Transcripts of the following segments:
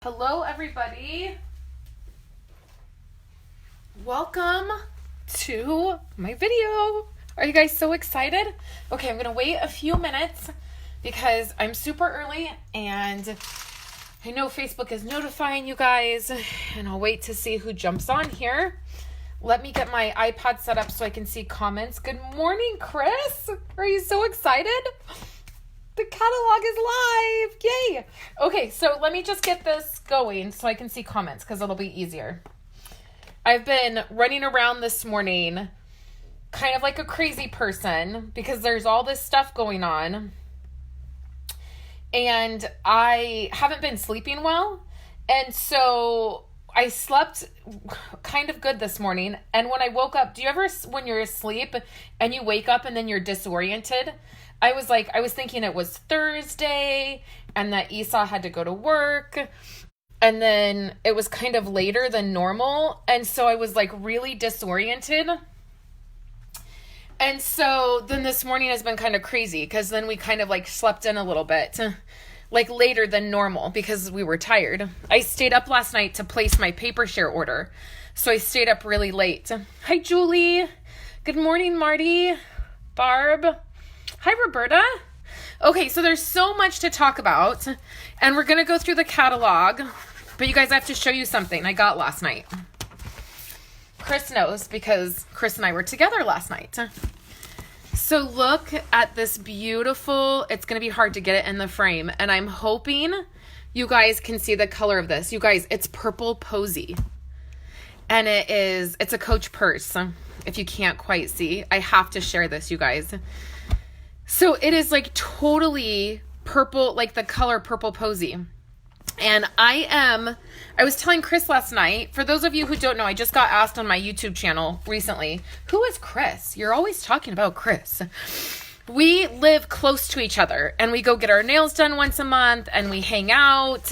Hello everybody, welcome to my video. Are you guys so excited? Okay, I'm gonna wait a few minutes because I'm super early and I know Facebook is notifying you guys, and I'll wait to see who jumps on here. Let me get my iPad set up so I can see comments. Good morning, Chris. Are you so excited? The catalog is live. Yay. Okay, so let me just get this going so I can see comments because it'll be easier. I've been running around this morning kind of like a crazy person because there's all this stuff going on. And I haven't been sleeping well. And so I slept kind of good this morning. And when I woke up, do you ever, when you're asleep and you wake up and then you're disoriented? I was thinking it was Thursday and that Esau had to go to work, and then it was kind of later than normal. And so I was like really disoriented. And so then this morning has been kind of crazy because then we kind of like slept in a little bit, like later than normal because we were tired. I stayed up last night to place my paper share order. So I stayed up really late. Hi, Julie. Good morning, Marty. Barb. Hi, Roberta. Okay, so there's so much to talk about, and we're going to go through the catalog, but you guys, I have to show you something I got last night. Chris knows because Chris and I were together last night. So look at this beautiful, it's going to be hard to get it in the frame, and I'm hoping you guys can see the color of this. You guys, it's purple posy, and it's a Coach purse. If you can't quite see, I have to share this, you guys. So it is like totally purple, like the color purple posy. And I was telling Chris last night, for those of you who don't know, I just got asked on my YouTube channel recently, who is Chris? You're always talking about Chris. We live close to each other and we go get our nails done once a month and we hang out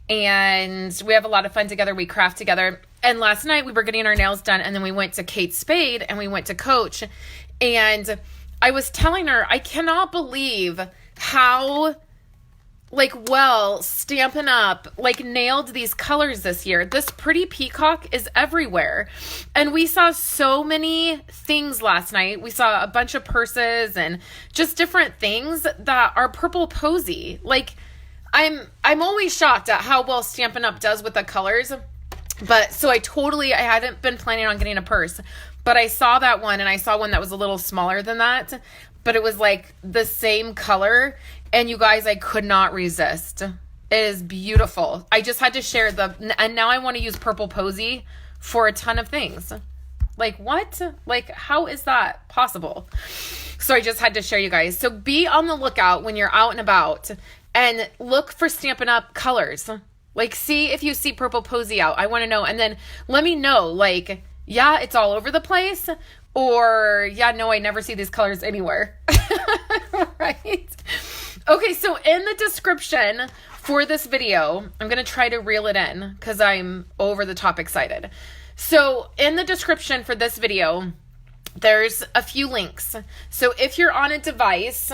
and we have a lot of fun together. We craft together. And last night we were getting our nails done and then we went to Kate Spade and we went to Coach, and I was telling her, I cannot believe how, well, Stampin' Up, nailed these colors this year. This pretty peacock is everywhere. And we saw so many things last night. We saw a bunch of purses and just different things that are purple posy. I'm always shocked at how well Stampin' Up does with the colors. But so I hadn't been planning on getting a purse, but I saw that one, and I saw one that was a little smaller than that, but it was like the same color. And you guys, I could not resist. It is beautiful. I just had to share and now I want to use purple posy for a ton of things. What? How is that possible? So I just had to share you guys. So be on the lookout when you're out and about and look for Stampin' Up colors. See if you see purple posy out. I want to know. And then let me know, yeah, it's all over the place, or yeah, no, I never see these colors anywhere. Right? Okay, so in the description for this video, I'm going to try to reel it in because I'm over the top excited. So in the description for this video, there's a few links. So if you're on a device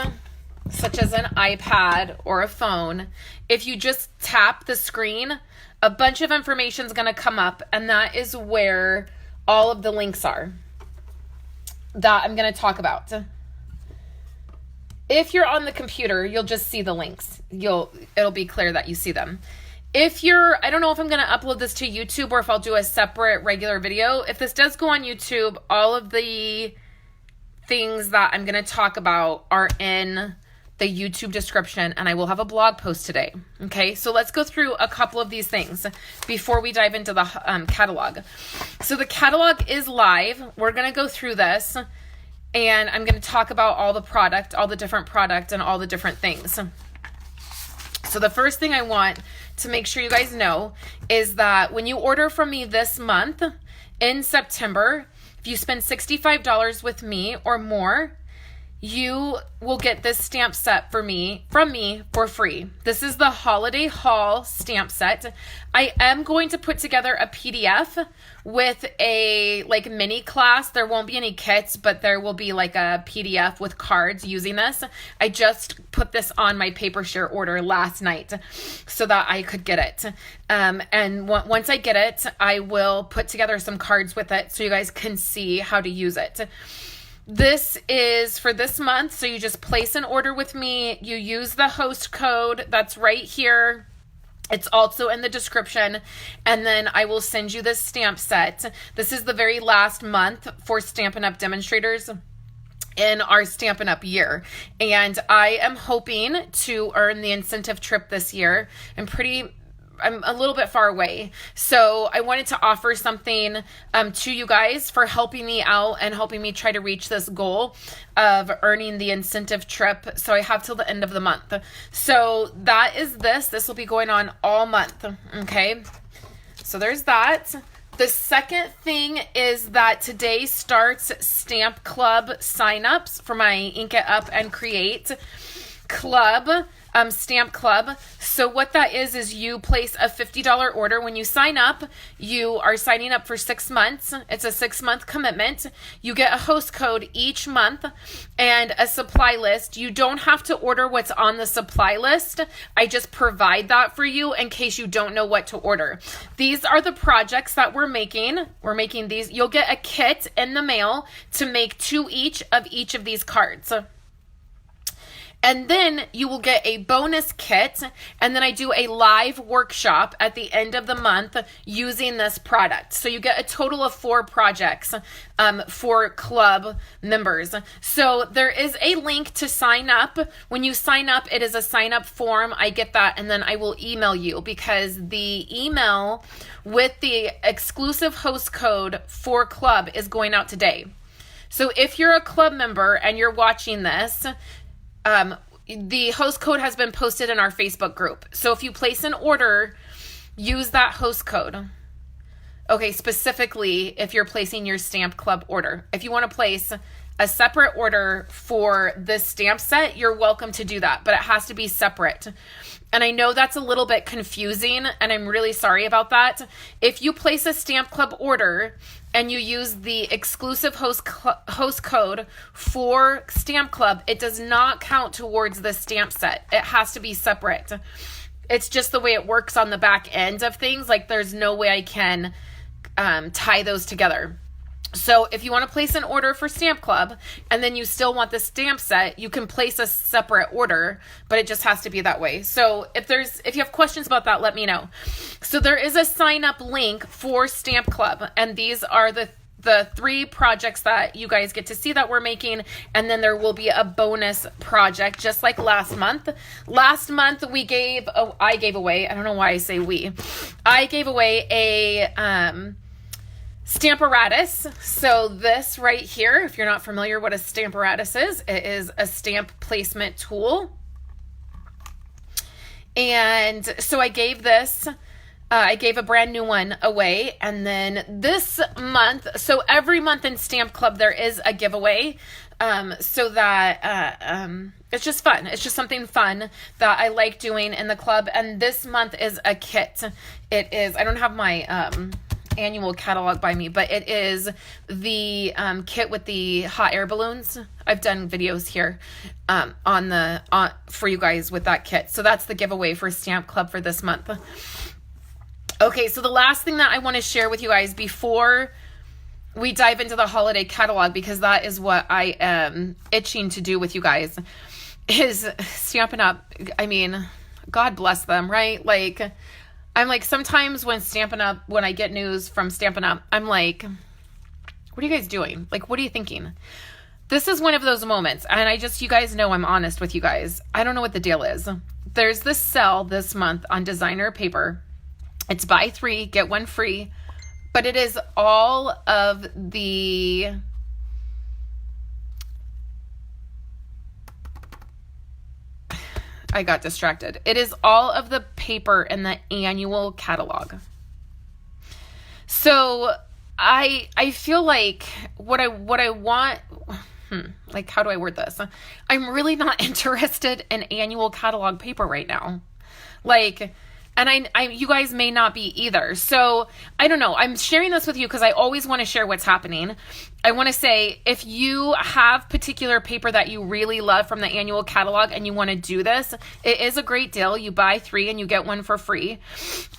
such as an iPad or a phone, if you just tap the screen, a bunch of information is going to come up, and that is where all of the links are that I'm going to talk about. If you're on the computer, you'll just see the links. It'll be clear that you see them. I don't know if I'm going to upload this to YouTube or if I'll do a separate regular video. If this does go on YouTube, all of the things that I'm going to talk about are in the YouTube description, and I will have a blog post today. Okay, so let's go through a couple of these things before we dive into the catalog. So the catalog is live. We're going to go through this, and I'm going to talk about all the different product and all the different things. So the first thing I want to make sure you guys know is that when you order from me this month in September, if you spend $65 with me or more, you will get this stamp set from me for free. This is the Holiday Haul stamp set. I am going to put together a PDF with a like mini class. There won't be any kits, but there will be like a PDF with cards using this. I just put this on my paper share order last night so that I could get it. And once I get it, I will put together some cards with it so you guys can see how to use it. This is for this month, so you just place an order with me. You use the host code that's right here. It's also in the description, and then I will send you this stamp set. This is the very last month for Stampin' Up! Demonstrators in our Stampin' Up! Year, and I am hoping to earn the incentive trip this year. I'm a little bit far away, so I wanted to offer something to you guys for helping me out and helping me try to reach this goal of earning the incentive trip. So I have till the end of the month. So that is this. This will be going on all month. Okay, so there's that. The second thing is that today starts Stamp Club signups for my Ink It Up and Create Club. Stamp Club. So what that is you place a $50 order. When you sign up, you are signing up for 6 months. It's a 6-month commitment. You get a host code each month and a supply list. You don't have to order what's on the supply list. I just provide that for you in case you don't know what to order. These are the projects that we're making. We're making these. You'll get a kit in the mail to make 2 each of these cards. And then you will get a bonus kit, and then I do a live workshop at the end of the month using this product. So you get a total of 4 projects for club members. So there is a link to sign up. When you sign up, it is a sign up form. I get that, and then I will email you, because the email with the exclusive host code for club is going out today. So if you're a club member and you're watching this, the host code has been posted in our Facebook group. So if you place an order, use that host code. Okay, specifically if you're placing your Stamp Club order. If you want to place a separate order for this stamp set, you're welcome to do that, but it has to be separate. And I know that's a little bit confusing, and I'm really sorry about that. If you place a Stamp Club order and you use the exclusive host code for Stamp Club, it does not count towards the stamp set. It has to be separate. It's just the way it works on the back end of things. Like, there's no way I can tie those together. So if you want to place an order for Stamp Club and then you still want the stamp set, you can place a separate order, but it just has to be that way. So if you have questions about that, let me know. So there is a sign up link for Stamp Club, and these are the 3 projects that you guys get to see that we're making, and then there will be a bonus project just like last month. Last month I gave away, I don't know why I say we. I gave away a Stamparatus. So this right here, if you're not familiar what a Stamparatus is, it is a stamp placement tool. And so I gave this, I gave a brand new one away. And then this month, so every month in Stamp Club, there is a giveaway. So that it's just fun. It's just something fun that I like doing in the club. And this month is a kit. It is, I don't have my annual catalog by me, but it is the kit with the hot air balloons. I've done videos here for you guys with that kit. So that's the giveaway for Stamp Club for this month. Okay, so the last thing that I want to share with you guys before we dive into the holiday catalog, because that is what I am itching to do with you guys, is Stampin' Up. I mean, God bless them, right? Like, I'm like, sometimes when I get news from Stampin' Up, I'm like, what are you guys doing? Like, what are you thinking? This is one of those moments. And you guys know I'm honest with you guys. I don't know what the deal is. There's this sale this month on designer paper. It's buy 3, get 1 free. But it is all of the I got distracted. It is all of the paper in the annual catalog. So I feel like what I want, like, how do I word this? I'm really not interested in annual catalog paper right now. Like, and I you guys may not be either. So I don't know. I'm sharing this with you because I always want to share what's happening. I want to say, if you have particular paper that you really love from the annual catalog and you want to do this, it is a great deal. You buy 3 and you get 1 for free.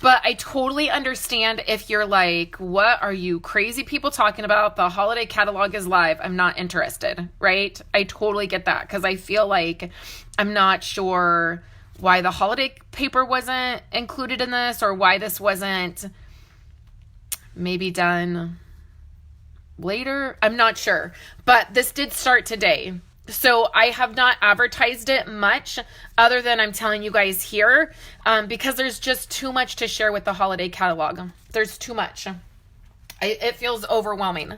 But I totally understand if you're like, what are you crazy people talking about? The holiday catalog is live. I'm not interested, right? I totally get that because I feel like I'm not sure why the holiday paper wasn't included in this, or why this wasn't maybe done later. I'm not sure, but this did start today. So I have not advertised it much other than I'm telling you guys here, because there's just too much to share with the holiday catalog. There's too much. It feels overwhelming.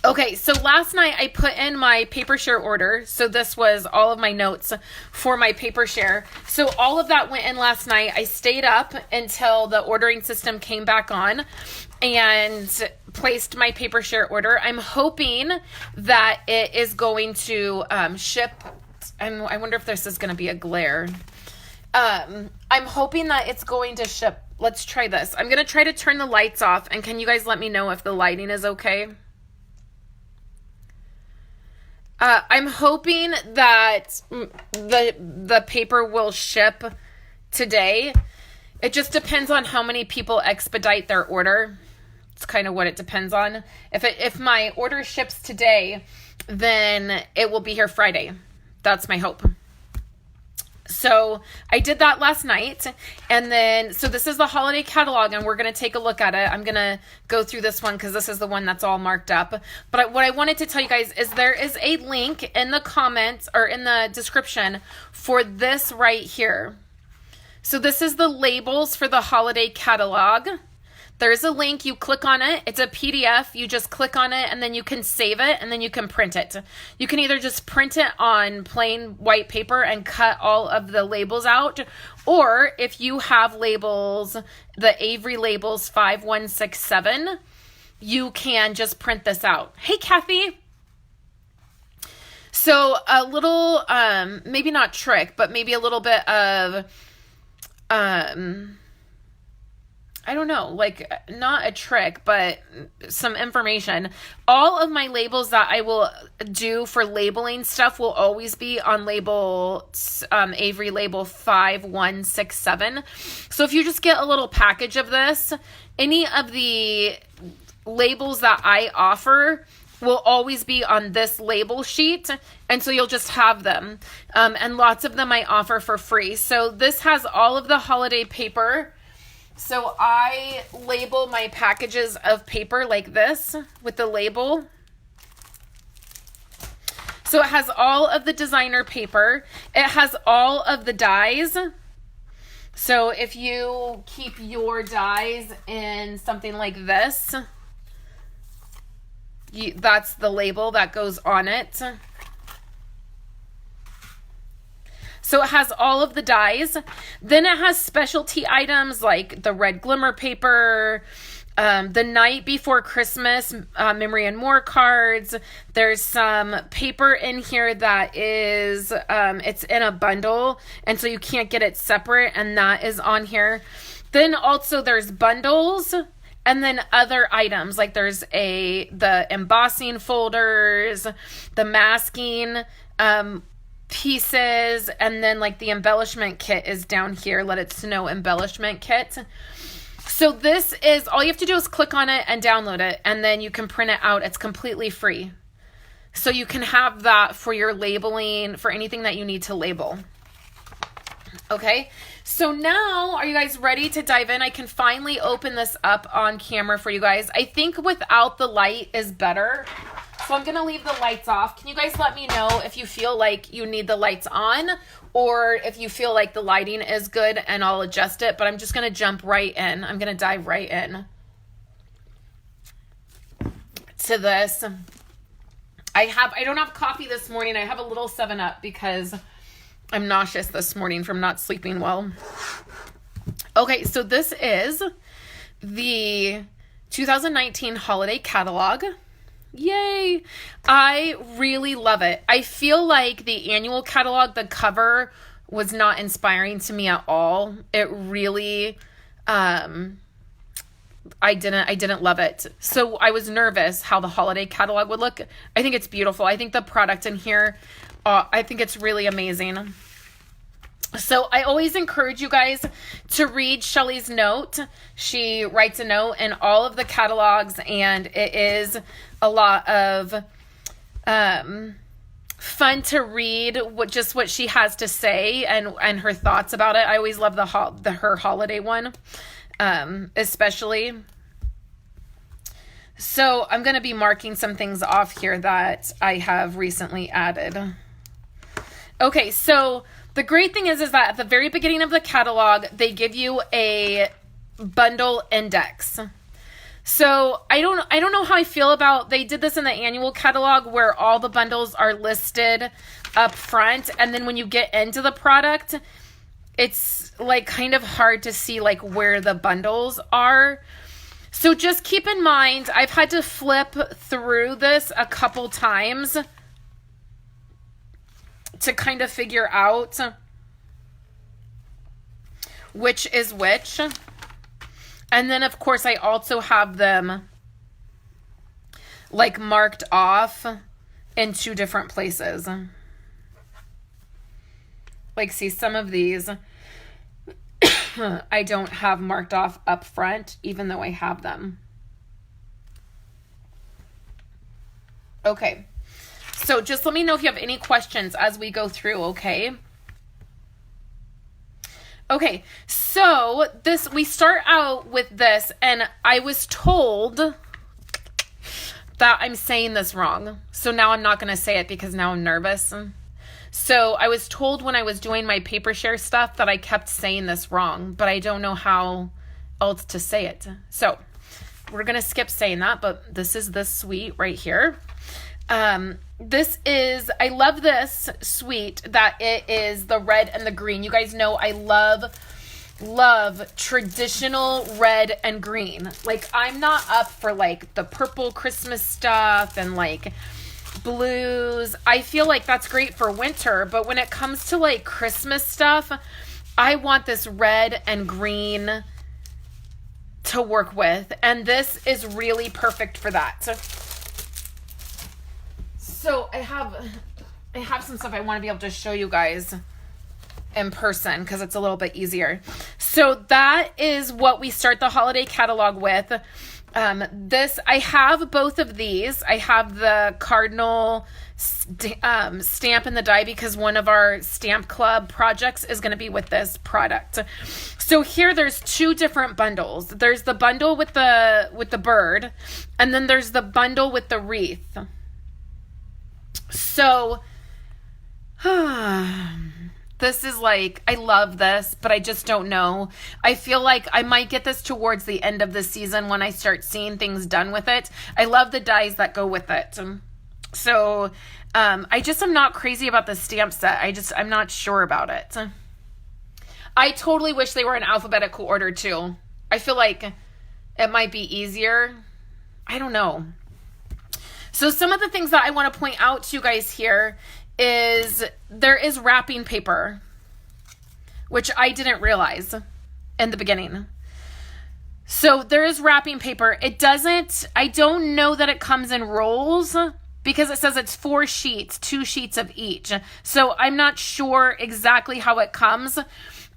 Okay, so last night I put in my paper share order. So this was all of my notes for my paper share. So all of that went in last night. I stayed up until the ordering system came back on and placed my paper share order. I'm hoping that it is going to ship. And I wonder if this is going to be a glare. I'm hoping that it's going to ship. Let's try this. I'm going to try to turn the lights off. And can you guys let me know if the lighting is okay? I'm hoping that the paper will ship today. It just depends on how many people expedite their order. It's kind of what it depends on. If my order ships today, then it will be here Friday. That's my hope. So I did that last night. And then, so this is the holiday catalog and we're going to take a look at it. I'm going to go through this one because this is the one that's all marked up. But what I wanted to tell you guys is there is a link in the comments or in the description for this right here. So this is the labels for the holiday catalog. There's a link, you click on it, it's a PDF, you just click on it and then you can save it and then you can print it. You can either just print it on plain white paper and cut all of the labels out, or if you have labels, the Avery Labels 5167, you can just print this out. Hey, Kathy. So a little, maybe not trick, but maybe a little bit of, I don't know, like not a trick, but some information. All of my labels that I will do for labeling stuff will always be on label, Avery Label 5167. So if you just get a little package of this, any of the labels that I offer will always be on this label sheet. And so you'll just have them. And lots of them I offer for free. So this has all of the holiday paper. So I label my packages of paper like this with the label. So it has all of the designer paper. It has all of the dies. So if you keep your dies in something like this, that's the label that goes on it. So it has all of the dies. Then it has specialty items like the red glimmer paper, the night before Christmas, memory and more cards. There's some paper in here that is, it's in a bundle, and so you can't get it separate, and that is on here. Then also there's bundles, and then other items, like there's the embossing folders, the masking, pieces, and then like the embellishment kit is down here. Let It Snow embellishment kit. So this is, all you have to do is click on it and download it, and then you can print it out. It's completely free. So you can have that for your labeling, for anything that you need to label. Okay, so now are you guys ready to dive in? I can finally open this up on camera for you guys. I think without the light is better. So I'm going to leave the lights off. Can you guys let me know if you feel like you need the lights on, or if you feel like the lighting is good, and I'll adjust it. But I'm just going to jump right in. I'm going to dive right in to this. I don't have coffee this morning. I have a little 7-Up because I'm nauseous this morning from not sleeping well. Okay, so this is the 2019 holiday catalog. Yay. I really love it. I feel like the annual catalog, the cover was not inspiring to me at all. It really, I didn't love it. So I was nervous how the holiday catalog would look. I think it's beautiful. I think the product in here, I think it's really amazing. So I always encourage you guys to read Shelly's note. She writes a note in all of the catalogs, and it is a lot of fun to read what she has to say and her thoughts about it. I always love her holiday one, especially. So I'm going to be marking some things off here that I have recently added. Okay, so the great thing is that at the very beginning of the catalog, they give you a bundle index. So I don't know how I feel about, they did this in the annual catalog where all the bundles are listed up front, and then when you get into the product, it's like kind of hard to see like where the bundles are. So just keep in mind, I've had to flip through this a couple times to kind of figure out which is which. And then, of course, I also have them like marked off in two different places. Like, see, some of these I don't have marked off up front, even though I have them. Okay. So just let me know if you have any questions as we go through, okay? Okay, so we start out with this, and I was told that I'm saying this wrong. So now I'm not going to say it because now I'm nervous. So I was told when I was doing my paper share stuff that I kept saying this wrong, but I don't know how else to say it. So we're going to skip saying that, but this is this suite right here. This is, I love this suite that it is the red and the green. You guys know I love traditional red and green. Like, I'm not up for like the purple Christmas stuff and like blues. I feel like that's great for winter, but when it comes to like Christmas stuff, I want this red and green to work with, and this is really perfect for that. So I have some stuff I want to be able to show you guys in person because it's a little bit easier. So that is what we start the holiday catalog with. I have both of these. I have the cardinal stamp in the die because one of our stamp club projects is going to be with this product. So here there's two different bundles. There's the bundle with the bird, and then there's the bundle with the wreath. So this is like, I love this, but I just don't know. I feel like I might get this towards the end of the season when I start seeing things done with it. I love the dies that go with it. So I just am not crazy about the stamp set. I'm not sure about it. I totally wish they were in alphabetical order too. I feel like it might be easier. I don't know. So some of the things that I want to point out to you guys here is there is wrapping paper, which I didn't realize in the beginning. So there is wrapping paper. I don't know that it comes in rolls because it says it's 4 sheets, 2 sheets of each. So I'm not sure exactly how it comes,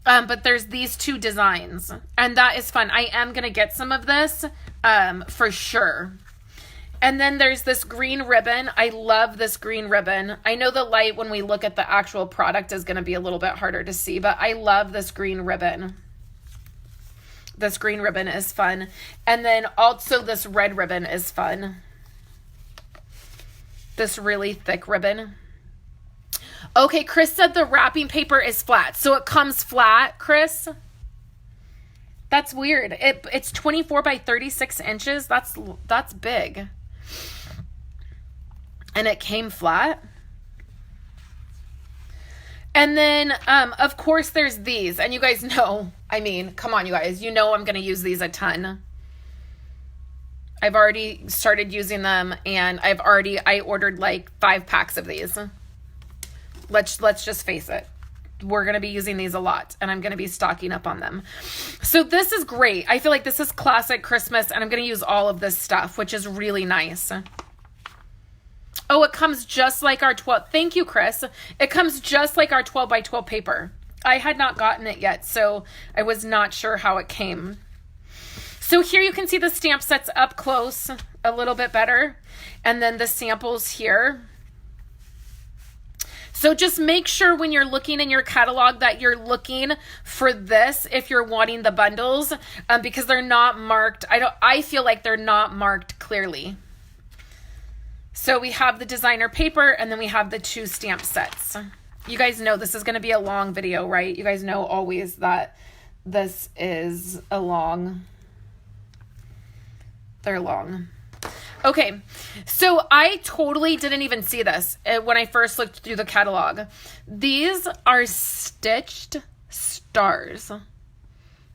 but there's these 2 designs, and that is fun. I am going to get some of this for sure. And then there's this green ribbon. I love this green ribbon. I know the light when we look at the actual product is going to be a little bit harder to see, but I love this green ribbon. This green ribbon is fun. And then also this red ribbon is fun. This really thick ribbon. Okay, Chris said the wrapping paper is flat. So it comes flat, Chris? That's weird. It's 24 by 36 inches. That's big. And it came flat. And then, of course, there's these. And you guys know, I mean, come on, you guys. You know I'm going to use these a ton. I've already started using them, and I ordered like 5 packs of these. Let's just face it. We're going to be using these a lot, and I'm going to be stocking up on them. So this is great. I feel like this is classic Christmas, and I'm going to use all of this stuff, which is really nice. Oh, it comes just like our 12. Thank you, Chris. It comes just like our 12 by 12 paper. I had not gotten it yet, so I was not sure how it came. So here you can see the stamp sets up close a little bit better, and then the samples here. So just make sure when you're looking in your catalog that you're looking for this if you're wanting the bundles, because they're not marked. I feel like they're not marked clearly. So we have the designer paper, and then we have the 2 stamp sets. You guys know this is going to be a long video, right? You guys know always that this is a long. They're long. Okay, so I totally didn't even see this when I first looked through the catalog. These are stitched stars.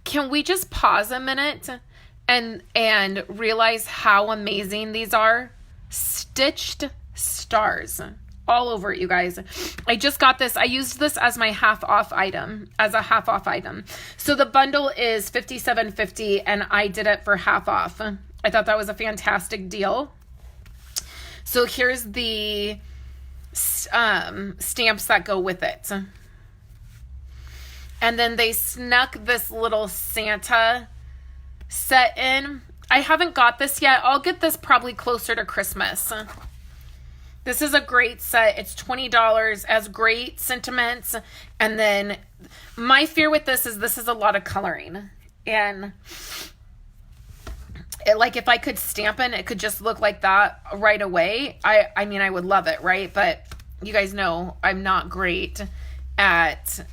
Can we just pause a minute and realize how amazing these are? Stitched stars all over it, you guys. I just got this. I used this as my half off item, So the bundle is $57.50, and I did it for half off. I thought that was a fantastic deal. So here's the stamps that go with it. And then they snuck this little Santa set in. I haven't got this yet. I'll get this probably closer to Christmas. This is a great set. It's $20, as great sentiments. And then my fear with this is a lot of coloring. And like if I could stamp it, it could just look like that right away. I mean, I would love it, right? But you guys know I'm not great at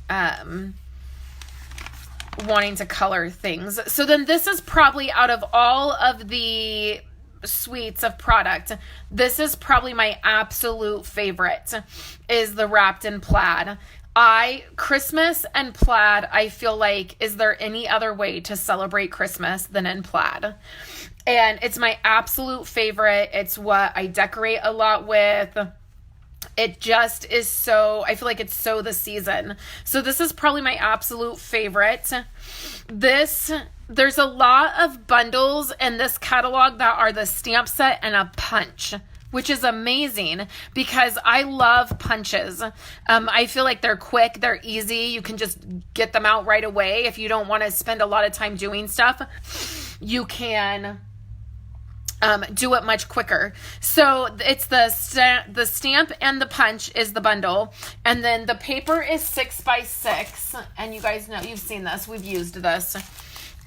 wanting to color things. So then this is probably, out of all of the suites of product, this is probably my absolute favorite, is the wrapped in plaid. Christmas and plaid, I feel like, is there any other way to celebrate Christmas than in plaid? And it's my absolute favorite. It's what I decorate a lot with. It just is so, I feel like it's so the season. So this is probably my absolute favorite. There's a lot of bundles in this catalog that are the stamp set and a punch, which is amazing because I love punches. I feel like they're quick, they're easy. You can just get them out right away. If you don't want to spend a lot of time doing stuff, you can do it much quicker. So it's the stamp and the punch is the bundle. And then the paper is 6x6. And you guys know, you've seen this. We've used this.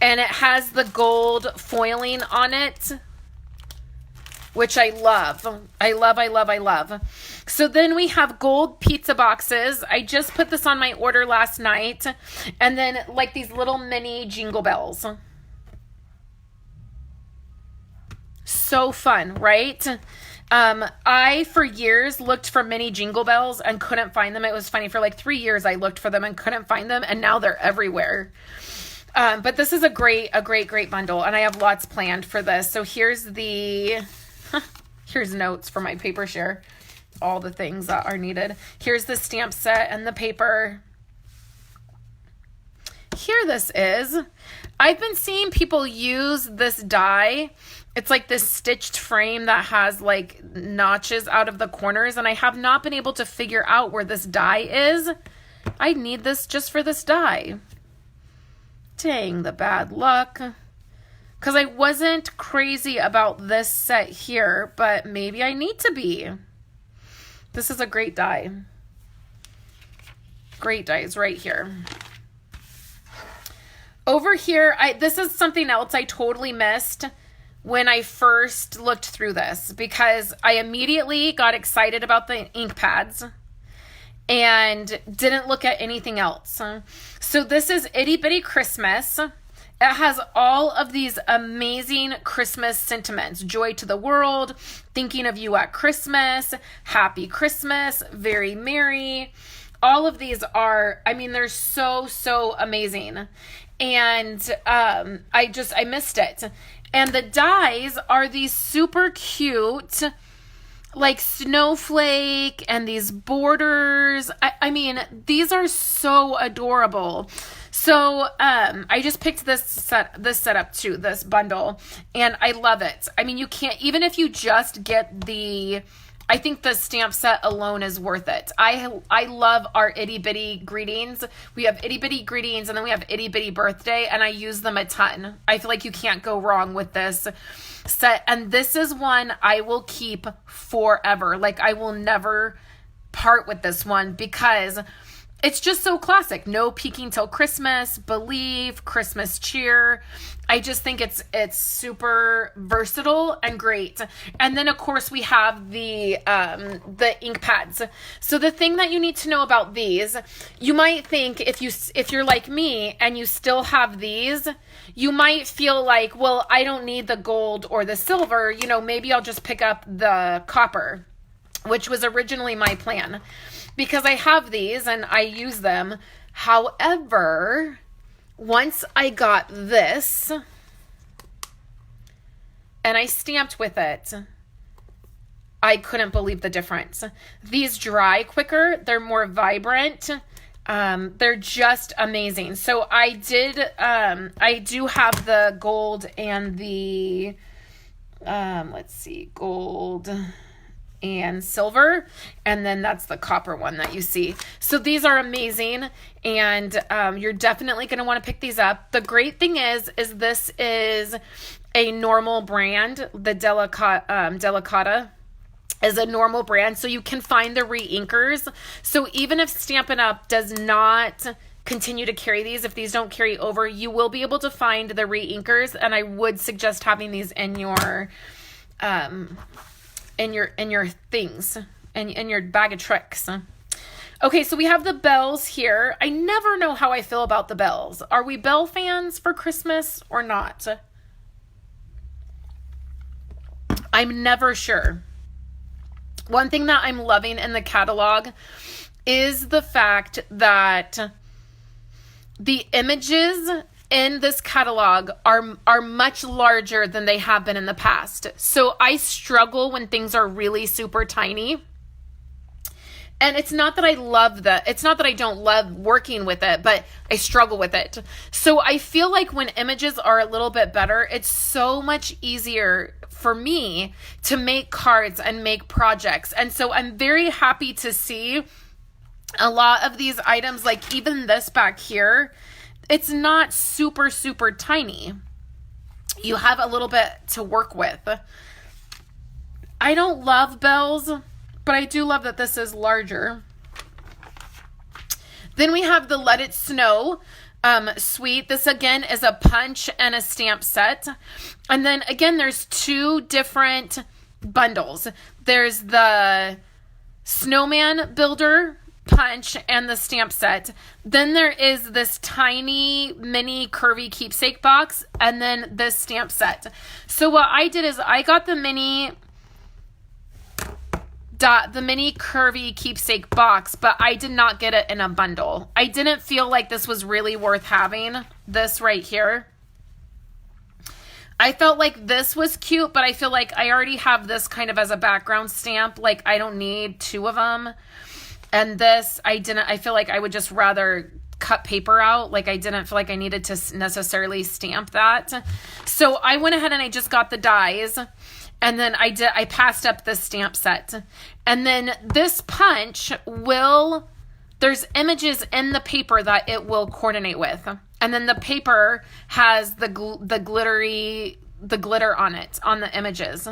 And it has the gold foiling on it, which I love. I love. So then we have gold pizza boxes. I just put this on my order last night. And then like these little mini jingle bells. So fun, right? I, for years, looked for mini jingle bells and couldn't find them. It was funny. For like 3 years, I looked for them and couldn't find them. And now they're everywhere. But this is a great bundle. And I have lots planned for this. So here's here's notes for my paper share. All the things that are needed. Here's the stamp set and the paper. Here this is. I've been seeing people use this die. It's like this stitched frame that has like notches out of the corners, and I have not been able to figure out where this die is. I need this just for this die. Dang, the bad luck. Because I wasn't crazy about this set here, but maybe I need to be. This is a great die. Great dies right here. Over here, this is something else I totally missed when I first looked through this, because I immediately got excited about the ink pads and didn't look at anything else. So this is Itty Bitty Christmas. It has all of these amazing Christmas sentiments. Joy to the world, thinking of you at Christmas, happy Christmas, very merry. All of these are, I mean, they're so amazing. And I missed it. And the dies are these super cute, like snowflake and these borders. I mean, these are so adorable. So I just picked this setup too, this bundle, and I love it. I mean, you can't, even if you just get I think the stamp set alone is worth it. I love our itty bitty greetings. We have itty bitty greetings, and then we have itty bitty birthday, and I use them a ton. I feel like you can't go wrong with this set. And this is one I will keep forever. Like, I will never part with this one because it's just so classic. No peeking till Christmas, believe, Christmas cheer. I just think it's super versatile and great. And then of course we have the ink pads. So the thing that you need to know about these, you might think if you're like me and you still have these, you might feel like, well, I don't need the gold or the silver, you know, maybe I'll just pick up the copper, which was originally my plan, because I have these and I use them. However, once I got this and I stamped with it, I couldn't believe the difference. These dry quicker, they're more vibrant. They're just amazing. So I do have the gold and the, gold and silver, and then that's the copper one that you see. So these are amazing, and you're definitely going to want to pick these up. The great thing is this is a normal brand. The Delicata is a normal brand, so you can find the re-inkers. So even if Stampin' Up! Does not continue to carry these, if these don't carry over, you will be able to find the re-inkers, and I would suggest having these in your things, in your bag of tricks. Okay, so we have the bells here. I never know how I feel about the bells. Are we bell fans for Christmas or not? I'm never sure. One thing that I'm loving in the catalog is the fact that the images in this catalog are much larger than they have been in the past. So I struggle when things are really super tiny. And it's not that it's not that I don't love working with it, but I struggle with it. So I feel like when images are a little bit better, it's so much easier for me to make cards and make projects. And so I'm very happy to see a lot of these items, like even this back here, it's not super, super tiny. You have a little bit to work with. I don't love bells, but I do love that this is larger. Then we have the Let It Snow suite. This again is a punch and a stamp set. And then again, there's two different bundles. There's the Snowman Builder punch and the stamp set. Then there is this tiny mini curvy keepsake box, and then this stamp set. So what I did is I got the mini curvy keepsake box, but I did not get it in a bundle. I didn't feel like this was really worth having, this right here. I felt like this was cute, but I feel like I already have this kind of as a background stamp. Like, I don't need two of them. And this, I feel like I would just rather cut paper out. Like, I didn't feel like I needed to necessarily stamp that. So I went ahead and I just got the dies. And then I passed up this stamp set. And then this punch there's images in the paper that it will coordinate with. And then the paper has the glitter on it, on the images.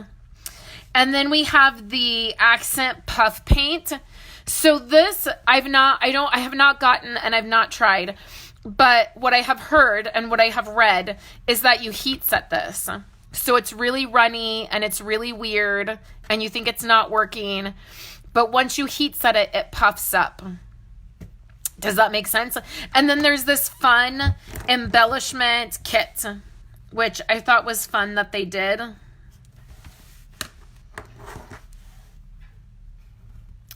And then we have the accent puff paint. So this I have not gotten and I've not tried. But what I have heard and what I have read is that you heat set this. So it's really runny and it's really weird and you think it's not working. But once you heat set it, it puffs up. Does that make sense? And then there's this fun embellishment kit, which I thought was fun that they did.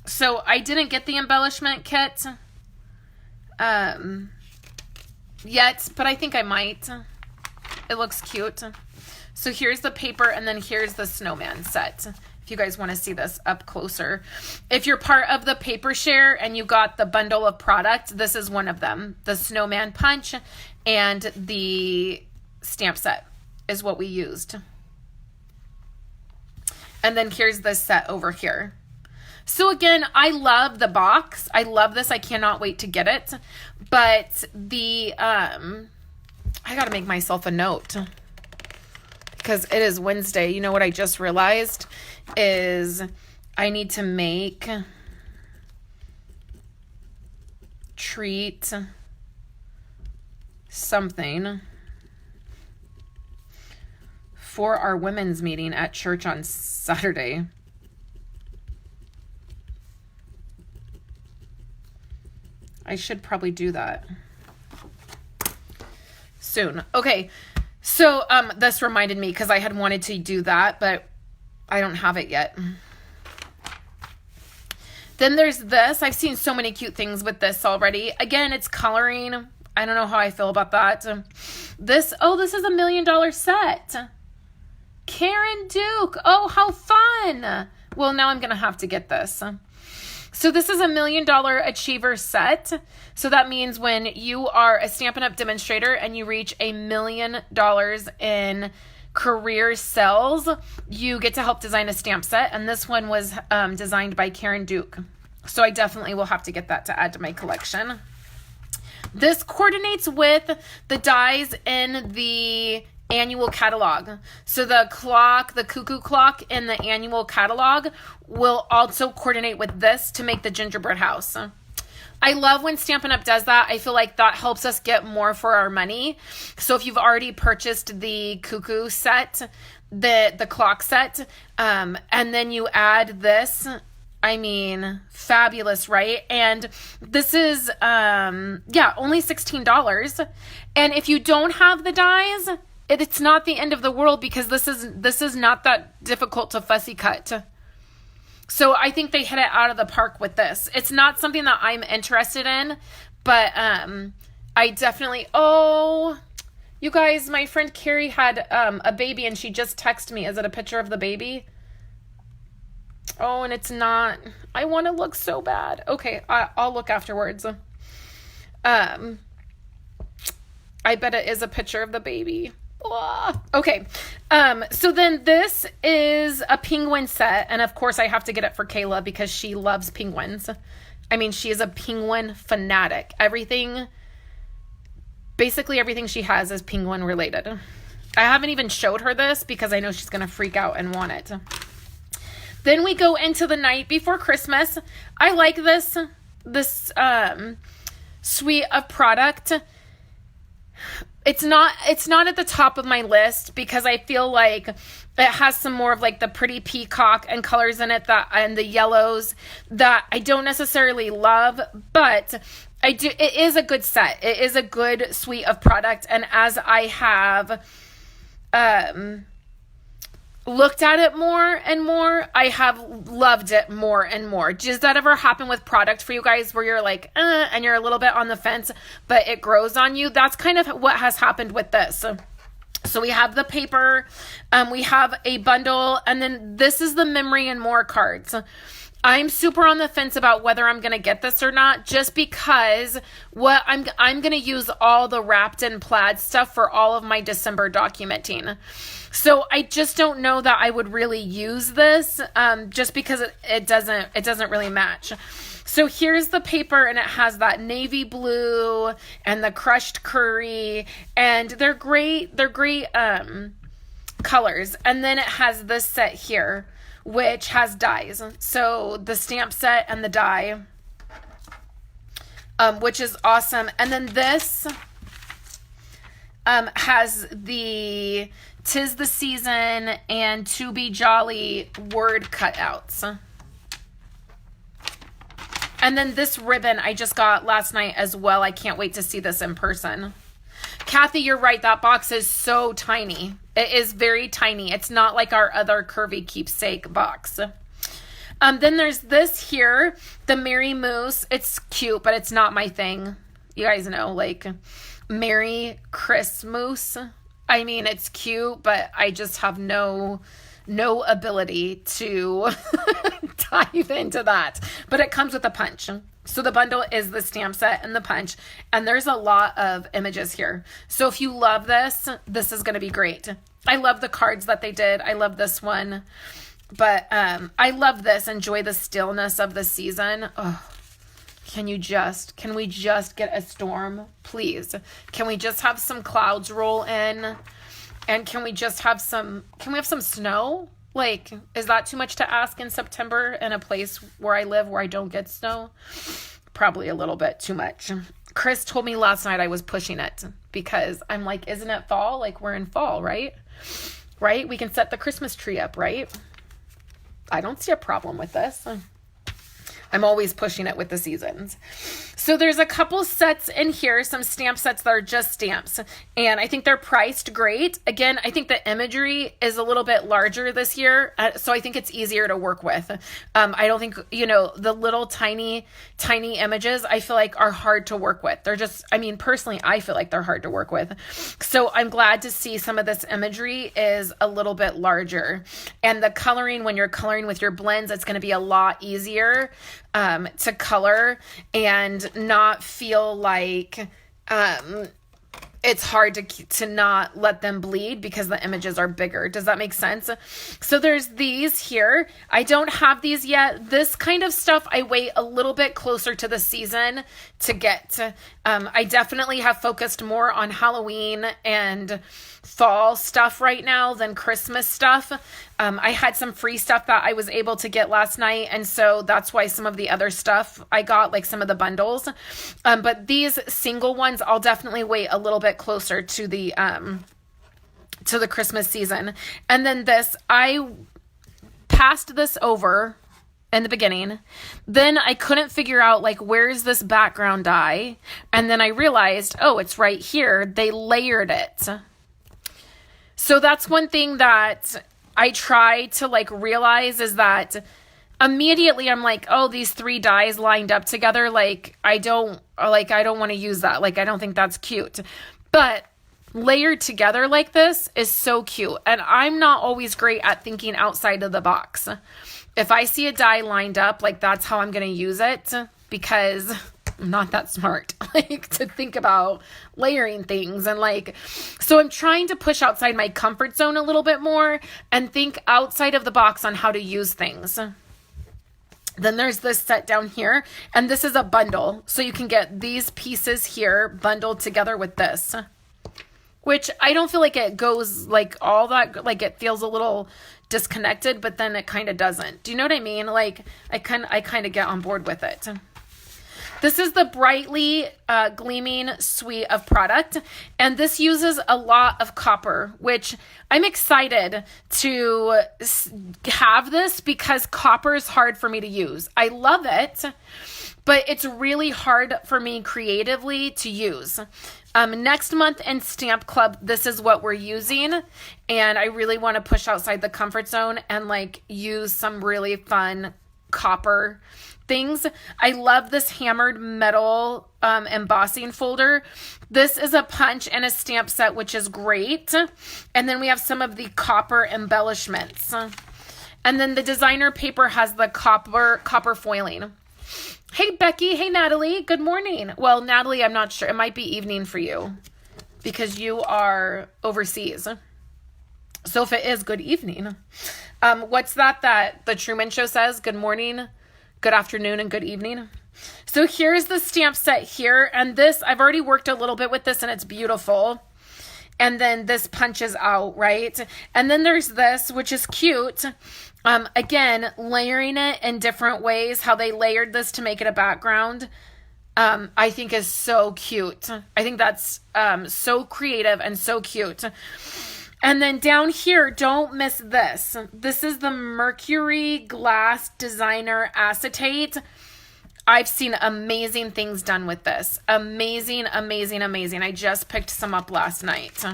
So I didn't get the embellishment kit. yet, but I think I might. It looks cute. So here's the paper, and then here's the snowman set. If you guys want to see this up closer. If you're part of the paper share and you got the bundle of product, this is one of them. The snowman punch and the stamp set is what we used. And then here's this set over here. So again, I love the box. I love this. I cannot wait to get it. But the, I got to make myself a note because it is Wednesday. You know what I just realized is I need to make treat something for our women's meeting at church on Saturday. I should probably do that soon. Okay. So, this reminded me because I had wanted to do that, but I don't have it yet. Then there's this. I've seen so many cute things with this already. Again, it's coloring. I don't know how I feel about that. This is a $1 million set. Karen Duke. Oh, how fun. Well, now I'm going to have to get this. So this is $1 million achiever set. So that means when you are a Stampin' Up! Demonstrator and you reach $1 million in career sales, you get to help design a stamp set. And this one was designed by Karen Duke. So I definitely will have to get that to add to my collection. This coordinates with the dies in the annual catalog. So the clock, the cuckoo clock in the annual catalog will also coordinate with this to make the gingerbread house. I love when Stampin' Up! Does that. I feel like that helps us get more for our money. So if you've already purchased the cuckoo set, the clock set, and then you add this, I mean, fabulous, right? And this is, only $16. And if you don't have the dies, it's not the end of the world because this is not that difficult to fussy cut. So I think they hit it out of the park with this. It's not something that I'm interested in, but I definitely, you guys, my friend Carrie had a baby and she just texted me. Is it a picture of the baby? Oh, and it's not. I want to look so bad. Okay, I'll look afterwards. I bet it is a picture of the baby. Okay. So then this is a penguin set. And of course I have to get it for Kayla because she loves penguins. I mean, she is a penguin fanatic. Basically everything she has is penguin related. I haven't even showed her this because I know she's going to freak out and want it. Then we go into the night before Christmas. I like this suite of product. It's not at the top of my list because I feel like it has some more of like the pretty peacock and colors in it and the yellows that I don't necessarily love, but I do. It is a good set. It is a good suite of product. And as I have, looked at it more and more, I have loved it more and more. Does that ever happen with product for you guys where you're like, and you're a little bit on the fence, but it grows on you? That's kind of what has happened with this. So we have the paper, we have a bundle, and then this is the memory and more cards. I'm super on the fence about whether I'm going to get this or not, just because I'm going to use all the wrapped in plaid stuff for all of my December documenting. So I just don't know that I would really use this, just because it doesn't really match. So here's the paper, and it has that navy blue and the crushed curry, and they're great colors. And then it has this set here, which has dies. So the stamp set and the die, which is awesome. And then this has the 'Tis the Season and To Be Jolly word cutouts. And then this ribbon I just got last night as well. I can't wait to see this in person. Kathy, you're right. That box is so tiny. It is very tiny. It's not like our other curvy keepsake box. Then there's this here, the Mary Moose. It's cute, but it's not my thing. You guys know, like, Merry Christmas. I mean, it's cute, but I just have no ability to dive into that. But it comes with a punch. So the bundle is the stamp set and the punch, and there's a lot of images here. So if you love this, this is going to be great. I love the cards that they did. I love this one, but I love this. Enjoy the stillness of the season. Oh, can we just get a storm, please? Can we just have some clouds roll in? And can we have some snow? Like, is that too much to ask in September in a place where I live where I don't get snow? Probably a little bit too much. Chris told me last night I was pushing it because I'm like, isn't it fall? Like, we're in fall, right? Right? We can set the Christmas tree up, right? I don't see a problem with this. I'm always pushing it with the seasons. So there's a couple sets in here, some stamp sets that are just stamps, and I think they're priced great. Again, I think the imagery is a little bit larger this year, so I think it's easier to work with. I don't think, the little tiny images I feel like are hard to work with. They're just, personally, I feel like they're hard to work with. So I'm glad to see some of this imagery is a little bit larger. And the coloring, when you're coloring with your blends, it's going to be a lot easier to color and not feel like it's hard to not let them bleed because the images are bigger. Does that make sense? So there's these here. I don't have these yet. This kind of stuff I wait a little bit closer to the season to get. I definitely have focused more on Halloween and fall stuff right now than Christmas stuff. I had some free stuff that I was able to get last night, and so that's why some of the other stuff I got, like some of the bundles. But these single ones, I'll definitely wait a little bit closer to the Christmas season. And then this, I passed this over in the beginning. Then I couldn't figure out, like, where's this background die? And then I realized, oh, it's right here. They layered it. So that's one thing that I try to realize is that immediately I'm like, oh, these 3 dies lined up together. I don't want to use that. I don't think that's cute. But layered together like this is so cute. And I'm not always great at thinking outside of the box. If I see a die lined up, that's how I'm going to use it, because I'm not that smart, to think about layering things. And so I'm trying to push outside my comfort zone a little bit more and think outside of the box on how to use things. Then there's this set down here, and this is a bundle. So you can get these pieces here bundled together with this, which I don't feel like it goes all that, it feels a little disconnected, but then it kind of doesn't. Do you know what I mean? I kind of get on board with it. This is the Brightly Gleaming suite of product, and this uses a lot of copper, which I'm excited to have this because copper is hard for me to use. I love it, but it's really hard for me creatively to use. Next month in Stamp Club, this is what we're using, and I really want to push outside the comfort zone and use some really fun copper things. I love this hammered metal embossing folder. This is a punch and a stamp set, which is great. And then we have some of the copper embellishments. And then the designer paper has the copper foiling. Hey, Becky. Hey, Natalie. Good morning. Well, Natalie, I'm not sure. It might be evening for you because you are overseas. So if it is, good evening. What's that the Truman Show says? Good morning, good afternoon, and good evening. So here's the stamp set here. And this, I've already worked a little bit with this and it's beautiful. And then this punches out, right? And then there's this, which is cute. Again, layering it in different ways, how they layered this to make it a background, I think is so cute. I think that's so creative and so cute. And then down here, don't miss this. This is the Mercury Glass Designer Acetate. I've seen amazing things done with this. Amazing, amazing, amazing. I just picked some up last night.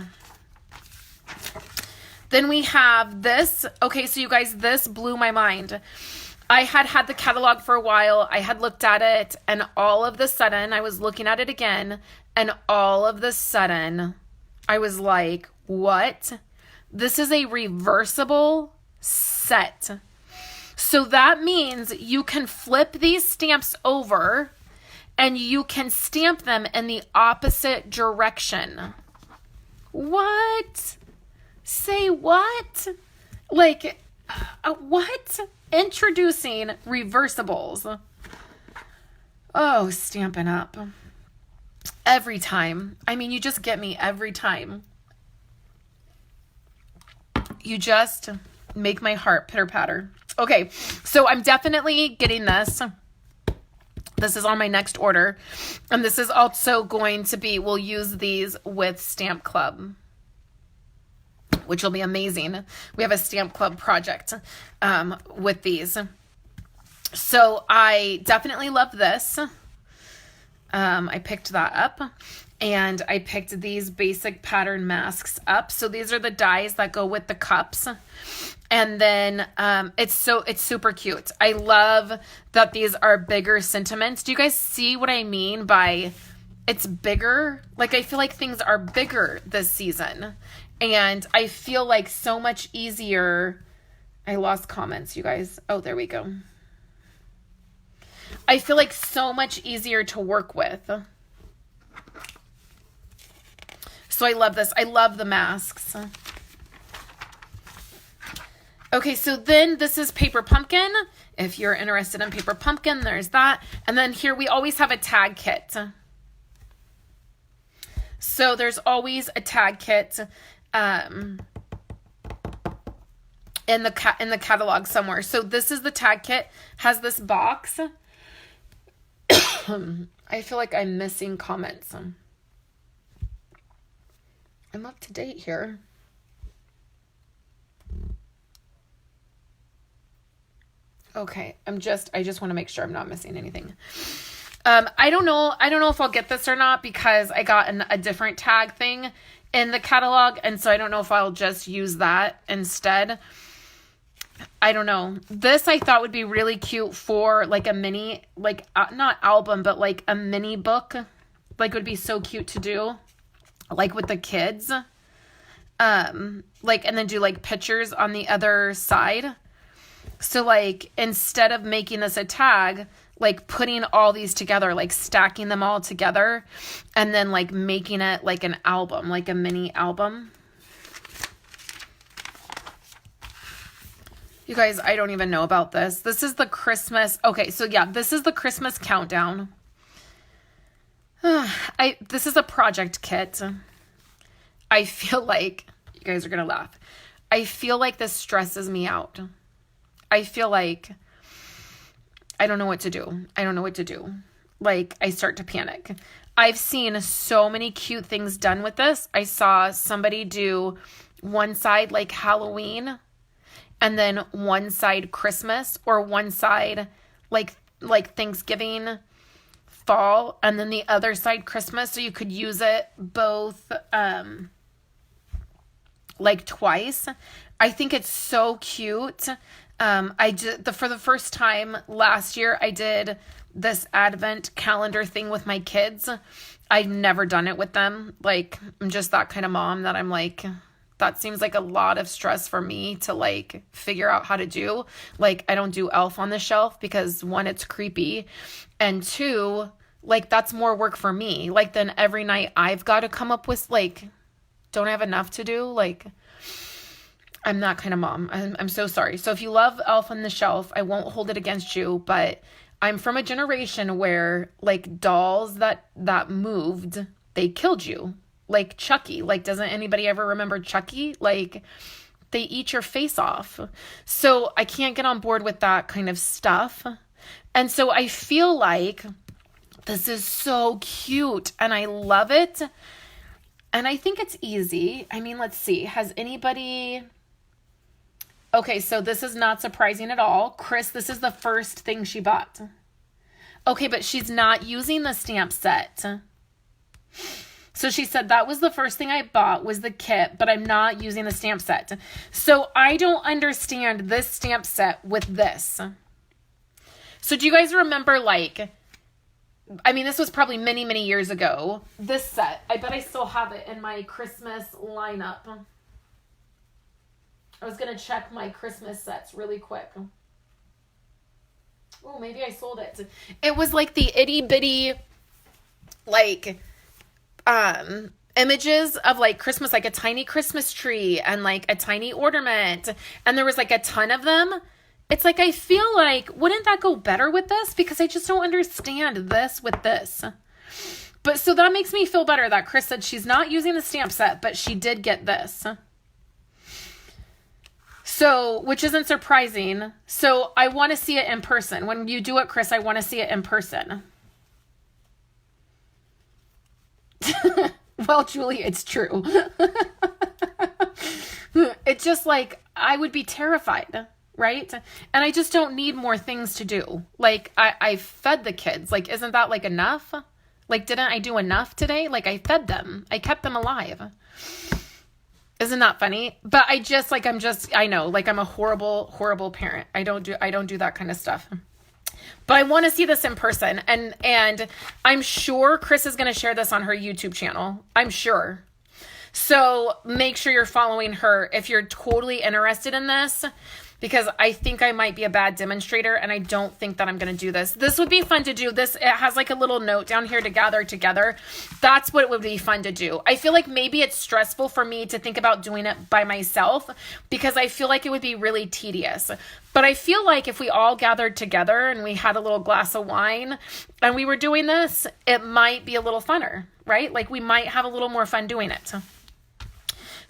Then we have this. Okay, so you guys, this blew my mind. I had the catalog for a while. I had looked at it, and all of the sudden, I was looking at it again, And all of the sudden, I was like, what? This is a reversible set. So that means you can flip these stamps over and you can stamp them in the opposite direction. What? Say what? Like, what? Introducing reversibles. Oh, Stampin' Up! Every time. I mean, you just get me every time. You just make my heart pitter patter. Okay, so I'm definitely getting this. This is on my next order. And this is also going to be, we'll use these with Stamp Club, which will be amazing. We have a Stamp Club project with these. So I definitely love this. I picked that up. And I picked these basic pattern masks up. So these are the dies that go with the cups. And then it's super cute. I love that these are bigger sentiments. Do you guys see what I mean by it's bigger? Like, I feel like things are bigger this season. And I feel like so much easier. I lost comments, you guys. Oh, there we go. I feel like so much easier to work with. So I love this. I love the masks. Okay, so then this is Paper Pumpkin. If you're interested in Paper Pumpkin, there's that. And then here we always have a tag kit. So there's always a tag kit in the catalog somewhere. So this is the tag kit. Has this box. I feel like I'm missing comments. I'm up to date here. Okay, I just want to make sure I'm not missing anything. I don't know if I'll get this or not because I got a different tag thing in the catalog, and so I don't know if I'll just use that instead. I don't know. This I thought would be really cute for like a mini, like not album, but like a mini book. Like it would be so cute to do. Like with the kids, like, and then do like pictures on the other side. So like, instead of making this a tag, like putting all these together, like stacking them all together and then like making it like an album, like a mini album. You guys, I don't even know about this. This is the Christmas. Okay. So yeah, this is the Christmas countdown. This is a project kit. I feel like, you guys are going to laugh. I feel like this stresses me out. I feel like I don't know what to do. I don't know what to do. Like, I start to panic. I've seen so many cute things done with this. I saw somebody do one side like Halloween and then one side Christmas, or one side like Thanksgiving, fall, and then the other side Christmas, so you could use it both like twice. I think it's so cute. For the first time last year, I did this advent calendar thing with my kids. I've never done it with them. Like, I'm just that kind of mom that I'm like, that seems like a lot of stress for me to like figure out how to do. Like, I don't do Elf on the Shelf because one, it's creepy, and two, like that's more work for me. Like, then every night I've got to come up with like, don't I have enough to do? Like, I'm that kind of mom. I'm so sorry. So if you love Elf on the Shelf, I won't hold it against you, but I'm from a generation where like dolls that moved, they killed you. Like Chucky. Like, doesn't anybody ever remember Chucky? Like, they eat your face off. So I can't get on board with that kind of stuff. And so I feel like this is so cute and I love it. And I think it's easy. I mean, let's see. Has anybody... Okay, so this is not surprising at all. Chris, this is the first thing she bought. Okay, but she's not using the stamp set. So she said that was the first thing I bought was the kit, but I'm not using the stamp set. So I don't understand this stamp set with this. So do you guys remember like I mean, this was probably many, many years ago. This set, I bet I still have it in my Christmas lineup. I was going to check my Christmas sets really quick. Oh, maybe I sold it. It was like the itty bitty, like, images of like Christmas, like a tiny Christmas tree and like a tiny ornament. And there was like a ton of them. It's like, I feel like, wouldn't that go better with this? Because I just don't understand this with this. But so that makes me feel better that Chris said she's not using the stamp set, but she did get this. So, which isn't surprising. So I want to see it in person. When you do it, Chris, I want to see it in person. Well, Julie, it's true. It's just like, I would be terrified, right? And I just don't need more things to do. Like, I fed the kids. Like, isn't that like enough? Like, didn't I do enough today? Like, I fed them. I kept them alive. Isn't that funny? But I know, like, I'm a horrible, horrible parent. I don't do that kind of stuff. But I want to see this in person. And I'm sure Chris is going to share this on her YouTube channel. I'm sure. So make sure you're following her if you're totally interested in this, because I think I might be a bad demonstrator and I don't think that I'm going to do this. This would be fun to do. It has like a little note down here to gather together. That's what it would be fun to do. I feel like maybe it's stressful for me to think about doing it by myself because I feel like it would be really tedious. But I feel like if we all gathered together and we had a little glass of wine and we were doing this, it might be a little funner, right? Like we might have a little more fun doing it.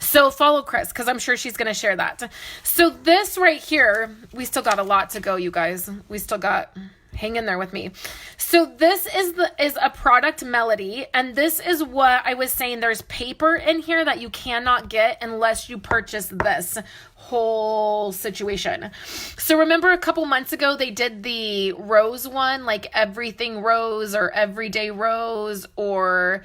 So follow Chris, because I'm sure she's going to share that. So this right here, we still got a lot to go, you guys. We still got, hang in there with me. So this is a product melody, and this is what I was saying. There's paper in here that you cannot get unless you purchase this whole situation. So remember a couple months ago, they did the rose one, like everything rose or everyday rose or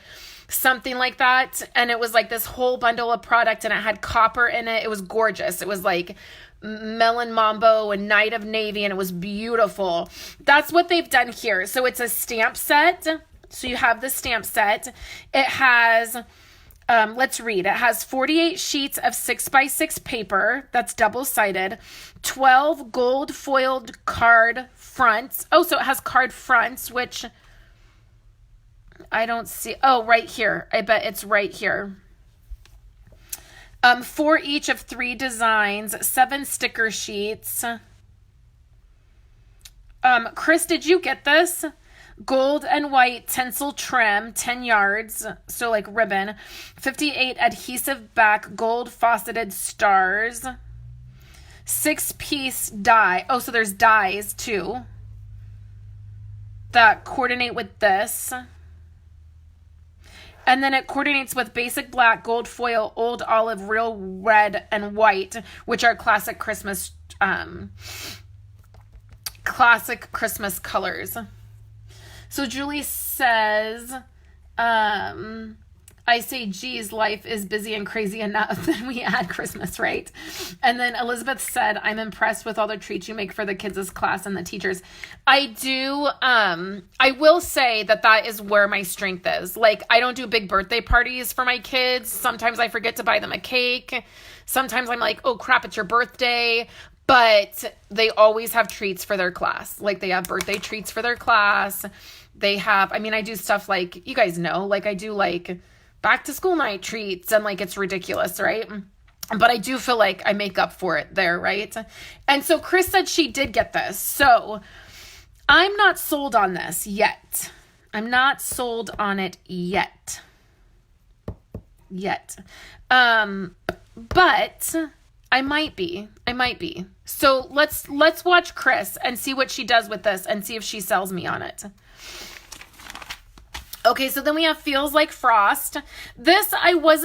something like that. And it was like this whole bundle of product and it had copper in it. It was gorgeous. It was like melon mambo and night of navy and it was beautiful. That's what they've done here. So it's a stamp set. So you have the stamp set. It has, let's read. It has 48 sheets of 6x6 paper. That's double-sided. 12 gold foiled card fronts. Oh, so it has card fronts, which I don't see. Oh, right here. I bet it's right here. 4 each of 3 designs, 7 sticker sheets. Chris, did you get this? Gold and white tinsel trim, 10 yards. So like ribbon. 58 adhesive back, gold faceted stars. 6-piece die. Oh, so there's dies too that coordinate with this. And then it coordinates with basic black, gold foil, old olive, real red, and white, which are classic Christmas colors. So Julie says, I say, geez, life is busy and crazy enough. Then we add Christmas, right? And then Elizabeth said, I'm impressed with all the treats you make for the kids' class and the teachers. I do. I will say that is where my strength is. Like, I don't do big birthday parties for my kids. Sometimes I forget to buy them a cake. Sometimes I'm like, oh crap, it's your birthday. But they always have treats for their class. Like they have birthday treats for their class. They have, I do stuff like, you guys know, like I do like back to school night treats and like it's ridiculous, right? But I do feel like I make up for it there, right? And so Chris said she did get this. So I'm not sold on this yet. I'm not sold on it yet. But I might be. So let's watch Chris and see what she does with this and see if she sells me on it. Okay, so then we have Feels Like Frost. This, I was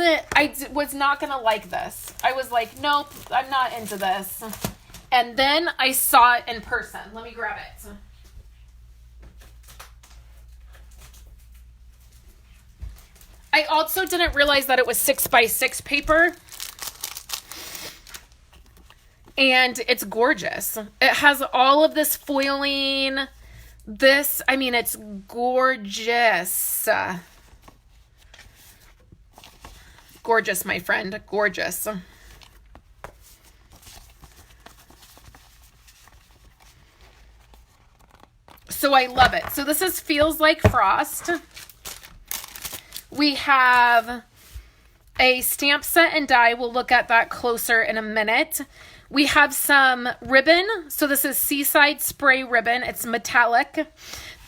not going to like this. I was like, nope, I'm not into this. And then I saw it in person. Let me grab it. I also didn't realize that it was 6x6 paper. And it's gorgeous. It has all of this foiling, This, I mean, it's gorgeous. Gorgeous, my friend. Gorgeous. So I love it. So this is Feels Like Frost. We have a stamp set and die. We'll look at that closer in a minute. We have some ribbon. So this is Seaside Spray Ribbon. It's metallic.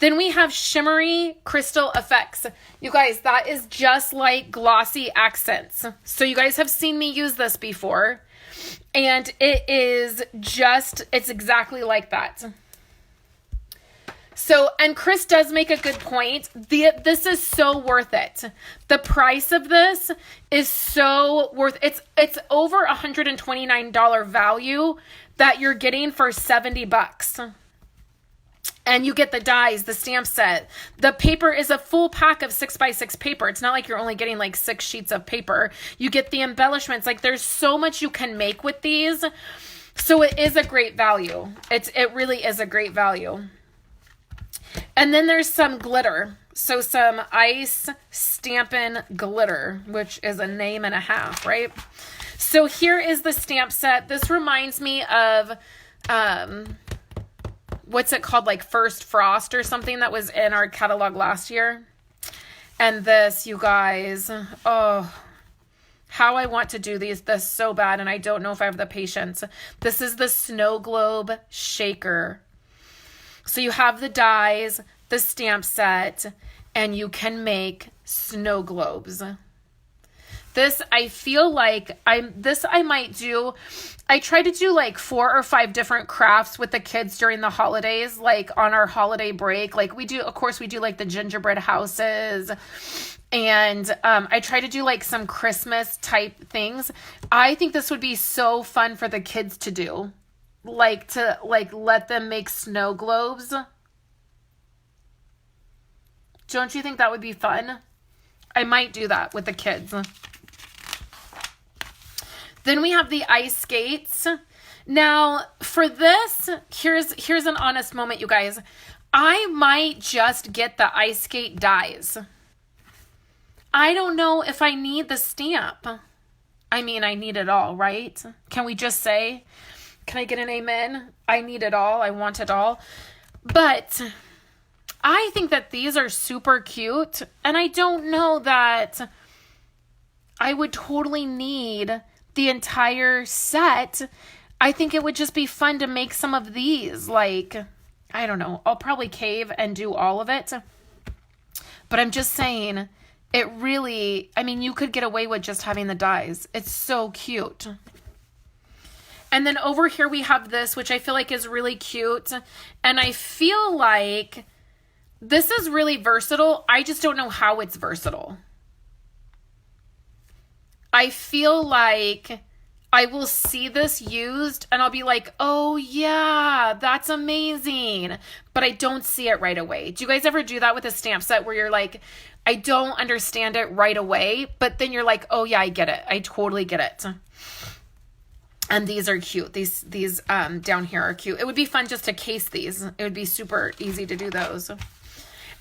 Then we have shimmery crystal effects. You guys, that is just like glossy accents. So you guys have seen me use this before. And it's exactly like that. So, and Chris does make a good point. This is so worth it. The price of this is so worth it. It's over $129 value that you're getting for $70. And you get the dies, the stamp set. The paper is a full pack of 6x6 paper. It's not like you're only getting like 6 sheets of paper. You get the embellishments. Like there's so much you can make with these. So it is a great value. It really is a great value. And then there's some glitter. So some ice stampin' glitter, which is a name and a half, right? So here is the stamp set. This reminds me of, what's it called? Like First Frost or something that was in our catalog last year. And this, you guys, oh, how I want to do this so bad. And I don't know if I have the patience. This is the Snow Globe Shaker. So you have the dies, the stamp set, and you can make snow globes. This, I feel like I might do. I try to do like 4 or 5 different crafts with the kids during the holidays, like on our holiday break. Like we do, of course, we do like the gingerbread houses. And I try to do like some Christmas type things. I think this would be so fun for the kids to do. Like to let them make snow globes. Don't you think that would be fun? I might do that with the kids. Then we have the ice skates. Now for this, here's an honest moment, you guys. I might just get the ice skate dies. I don't know if I need the stamp. I mean, I need it all, right? Can we just say, can I get an amen? I need it all. I want it all. But I think that these are super cute. And I don't know that I would totally need the entire set. I think it would just be fun to make some of these. Like, I don't know. I'll probably cave and do all of it. But I'm just saying, it really, I mean, you could get away with just having the dies. It's so cute. And then over here we have this, which I feel like is really cute. And I feel like this is really versatile. I just don't know how it's versatile. I feel like I will see this used and I'll be like, oh yeah, that's amazing. But I don't see it right away. Do you guys ever do that with a stamp set where you're like, I don't understand it right away, but then you're like, oh yeah, I get it. I totally get it. And these are cute. These down here are cute. It would be fun just to case these. It would be super easy to do those.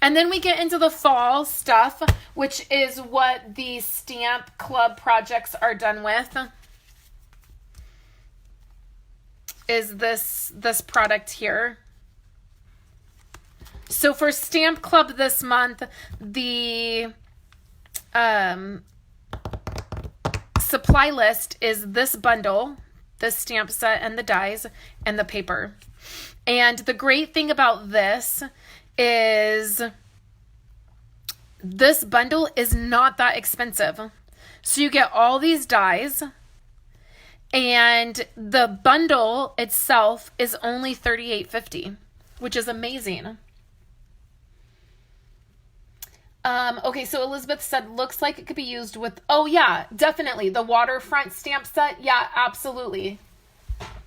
And then we get into the fall stuff, which is what the Stamp Club projects are done with. Is this product here. So for Stamp Club this month, the supply list is this bundle, the stamp set and the dies and the paper. And the great thing about this is this bundle is not that expensive. So you get all these dies and the bundle itself is only $38.50, which is amazing. Okay, so Elizabeth said, looks like it could be used with, oh yeah, definitely. The waterfront stamp set. Yeah, absolutely.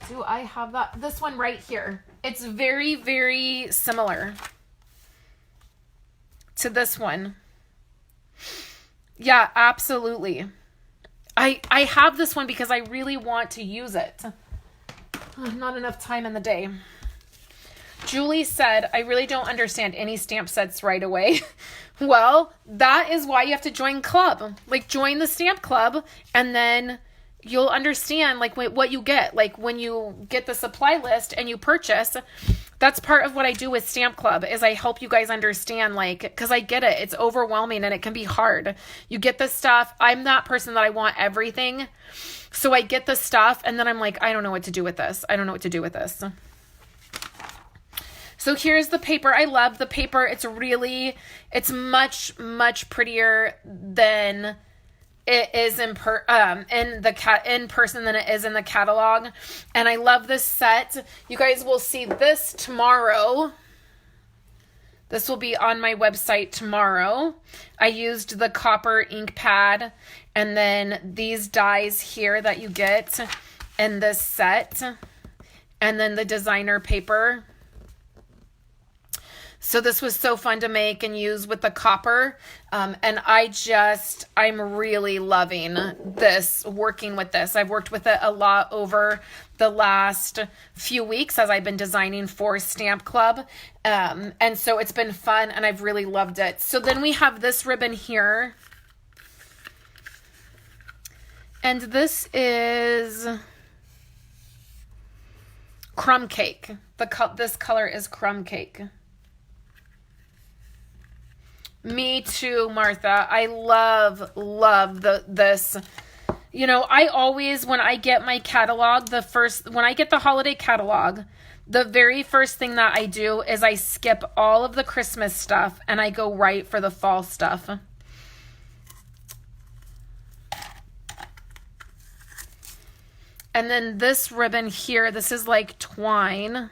Do I have that? This one right here. It's very, very similar to this one. Yeah, absolutely. I have this one because I really want to use it. Not enough time in the day. Julie said, I really don't understand any stamp sets right away. Well, that is why you have to join club. Like, join the stamp club, and then you'll understand, like, what you get. Like, when you get the supply list and you purchase, that's part of what I do with Stamp Club, is I help you guys understand, like, because I get it. It's overwhelming and it can be hard. You get the stuff. I'm that person that I want everything. So I get the stuff, and then I'm like, I don't know what to do with this. I don't know what to do with this. So here's the paper. I love the paper. It's much, much prettier than it is in person than it is in the catalog. And I love this set. You guys will see this tomorrow. This will be on my website tomorrow. I used the copper ink pad and then these dies here that you get in this set, and then the designer paper. So this was so fun to make and use with the copper. And I'm really loving this, working with this. I've worked with it a lot over the last few weeks as I've been designing for Stamp Club. And so it's been fun and I've really loved it. So then we have this ribbon here. And this is crumb cake. This color is crumb cake. Me too, Martha. I love this. You know, I always, when I get my catalog, when I get the holiday catalog, the very first thing that I do is I skip all of the Christmas stuff and I go right for the fall stuff. And then this ribbon here, this is like twine.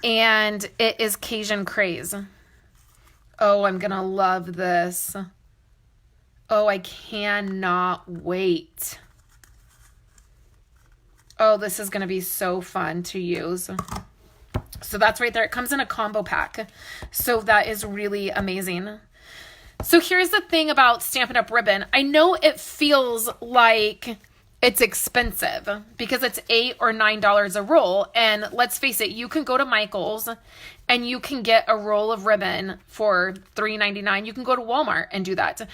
And it is Cajun Craze. Oh, I'm going to love this. Oh, I cannot wait. Oh, this is going to be so fun to use. So that's right there. It comes in a combo pack. So that is really amazing. So here's the thing about Stampin' Up! Ribbon. I know it feels like it's expensive because it's $8 or $9 a roll. And let's face it, you can go to Michael's and you can get a roll of ribbon for $3.99. You can go to Walmart and do that.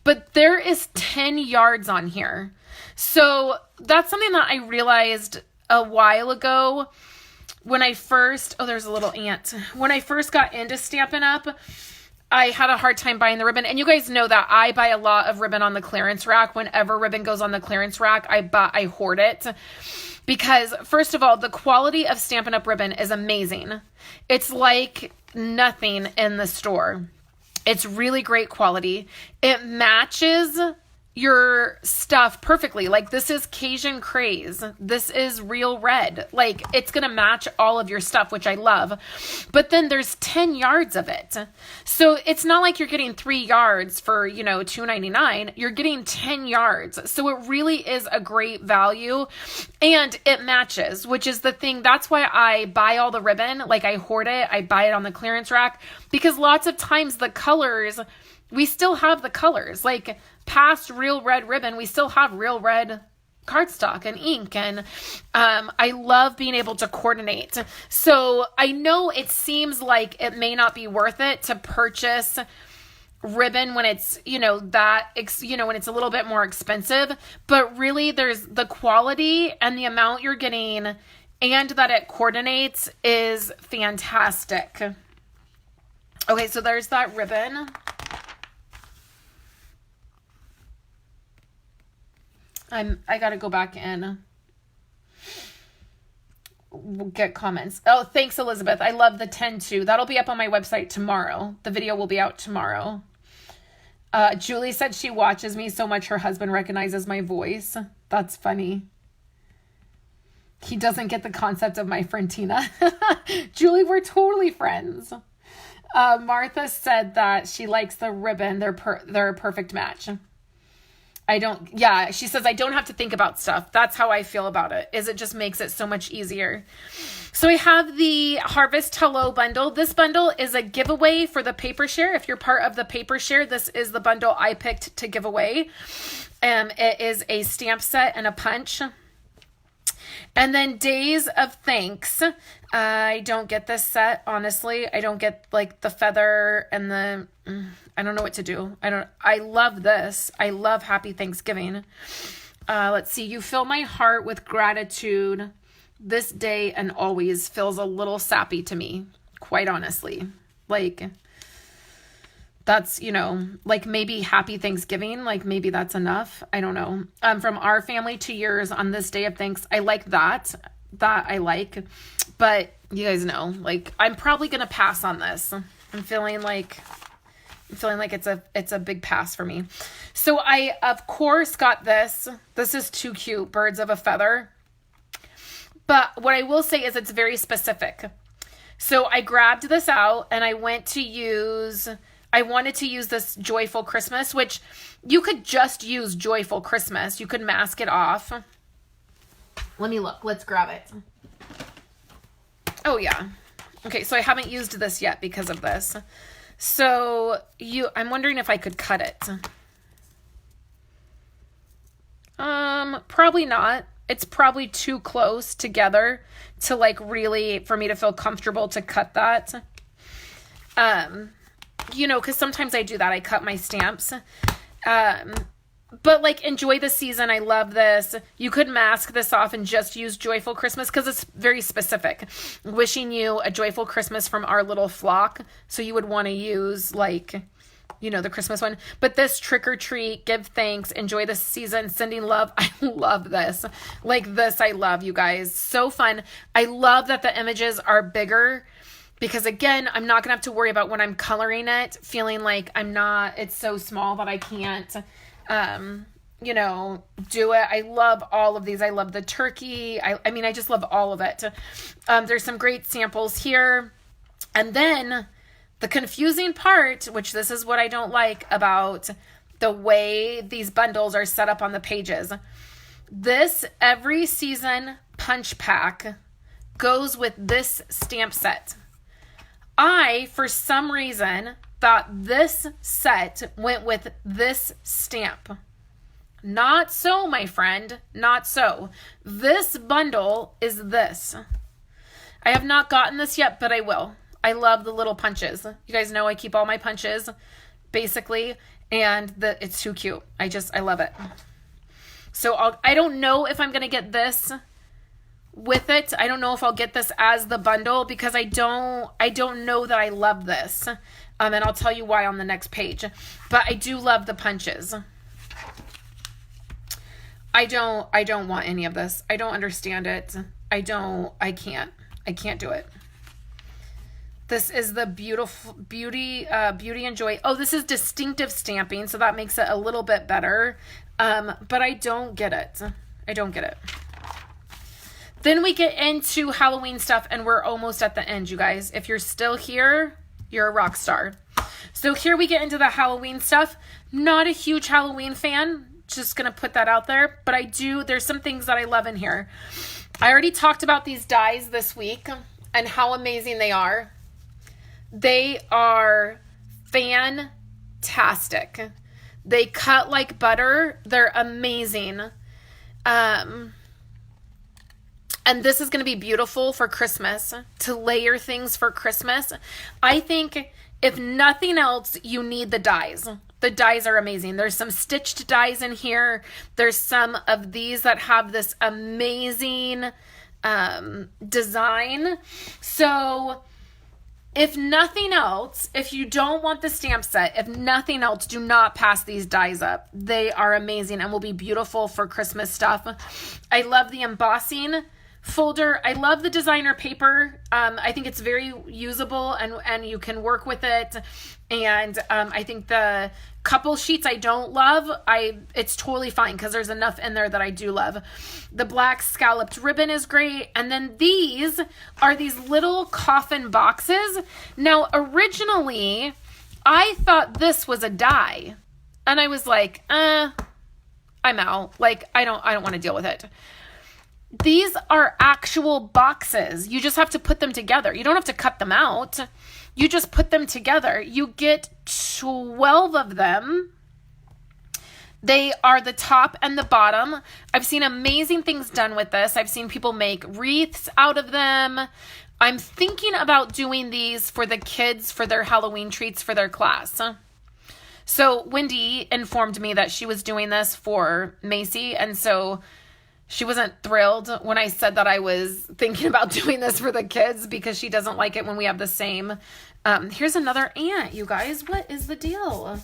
But there is 10 yards on here. So that's something that I realized a while ago when I first, there's a little ant. When I first got into Stampin' Up!, I had a hard time buying the ribbon. And you guys know that I buy a lot of ribbon on the clearance rack. Whenever ribbon goes on the clearance rack, I hoard it. Because, first of all, the quality of Stampin' Up! Ribbon is amazing. It's like nothing in the store. It's really great quality. It matches your stuff perfectly. Like, this is Cajun Craze. This is Real Red. Like, it's going to match all of your stuff, which I love. But then there's 10 yards of it. So it's not like you're getting 3 yards for, $2.99. You're getting 10 yards. So it really is a great value. And it matches, which is the thing. That's why I buy all the ribbon. Like, I hoard it. I buy it on the clearance rack. Because lots of times the colors, we still have the colors. Like, past Real Red ribbon, we still have Real Red cardstock and ink, and I love being able to coordinate. So I know it seems like it may not be worth it to purchase ribbon when it's, when it's a little bit more expensive, but really there's the quality and the amount you're getting and that it coordinates is fantastic. Okay, so there's that ribbon. I got to go back and get comments. Oh, thanks, Elizabeth. I love the 10 too. That'll be up on my website tomorrow. The video will be out tomorrow. Julie said she watches me so much her husband recognizes my voice. That's funny. He doesn't get the concept of my friend Tina. Julie, we're totally friends. Martha said that she likes the ribbon. They're a perfect match. She says, I don't have to think about stuff. That's how I feel about it, is it just makes it so much easier. So I have the Harvest Hello bundle. This bundle is a giveaway for the paper share. If you're part of the paper share, this is the bundle I picked to give away. It is a stamp set and a punch. And then Days of Thanks. I don't get this set, honestly. I don't get like the feather and I don't know what to do. I love this. I love Happy Thanksgiving. Let's see. You fill my heart with gratitude. This day and always feels a little sappy to me, quite honestly. Like, that's, like maybe Happy Thanksgiving, like maybe that's enough. I don't know. From our family to yours on this day of thanks. I like that. That I like. But you guys know, like, I'm probably going to pass on this. I'm feeling like it's a big pass for me. So I, of course, got this. This is too cute. Birds of a Feather. But what I will say is it's very specific. So I grabbed this out and I wanted to use this Joyful Christmas, which you could just use Joyful Christmas. You could mask it off. Let me look. Let's grab it. Oh, yeah. Okay, so I haven't used this yet because of this. So I'm wondering if I could cut it. Probably not. It's probably too close together to like really, for me to feel comfortable to cut that. Because sometimes I do that. I cut my stamps. But like, enjoy the season. I love this. You could mask this off and just use Joyful Christmas because it's very specific. Wishing you a joyful Christmas from our little flock. So you would want to use like, the Christmas one. But this Trick or Treat, give thanks, enjoy the season, sending love. I love this. Like this, I love, you guys. So fun. I love that the images are bigger because again, I'm not going to have to worry about when I'm coloring it, feeling like it's so small that I can't, do it. I love all of these. I love the turkey. I just love all of it. There's some great samples here. And then the confusing part, which this is what I don't like about the way these bundles are set up on the pages. This every season punch pack goes with this stamp set. I, for some reason, thought this set went with this stamp. Not so, my friend. Not so. This bundle is this. I have not gotten this yet, but I will. I love the little punches. You guys know I keep all my punches, basically, and it's too cute. I love it. So I don't know if I'm going to get this with it. I don't know if I'll get this as the bundle because I don't know that I love this. And I'll tell you why on the next page. But I do love the punches. I don't want any of this. I don't understand it. I can't do it. This is the Beauty and Joy. Oh, this is distinctive stamping, so that makes it a little bit better. But I don't get it. Then we get into Halloween stuff, and we're almost at the end, you guys. If you're still here, you're a rock star. So here we get into the Halloween stuff. Not a huge Halloween fan. Just going to put that out there. But there's some things that I love in here. I already talked about these dies this week and how amazing they are. They are fantastic. They cut like butter. They're amazing. And this is going to be beautiful for Christmas, to layer things for Christmas. I think if nothing else, you need the dies. The dies are amazing. There's some stitched dies in here. There's some of these that have this amazing design. So if nothing else, if you don't want the stamp set, if nothing else, do not pass these dies up. They are amazing and will be beautiful for Christmas stuff. I love the embossing folder. I love the designer paper. I think it's very usable and you can work with it. And I think the couple sheets I don't love, it's totally fine because there's enough in there that I do love. The black scalloped ribbon is great. And then these are these little coffin boxes. Now, originally, I thought this was a die. And I was like, I'm out. Like, I don't want to deal with it. These are actual boxes. You just have to put them together. You don't have to cut them out. You just put them together. You get 12 of them. They are the top and the bottom. I've seen amazing things done with this. I've seen people make wreaths out of them. I'm thinking about doing these for the kids for their Halloween treats for their class. So Wendy informed me that she was doing this for Macy, and so she wasn't thrilled when I said that I was thinking about doing this for the kids because she doesn't like it when we have the same. Here's another ant, you guys. What is the deal?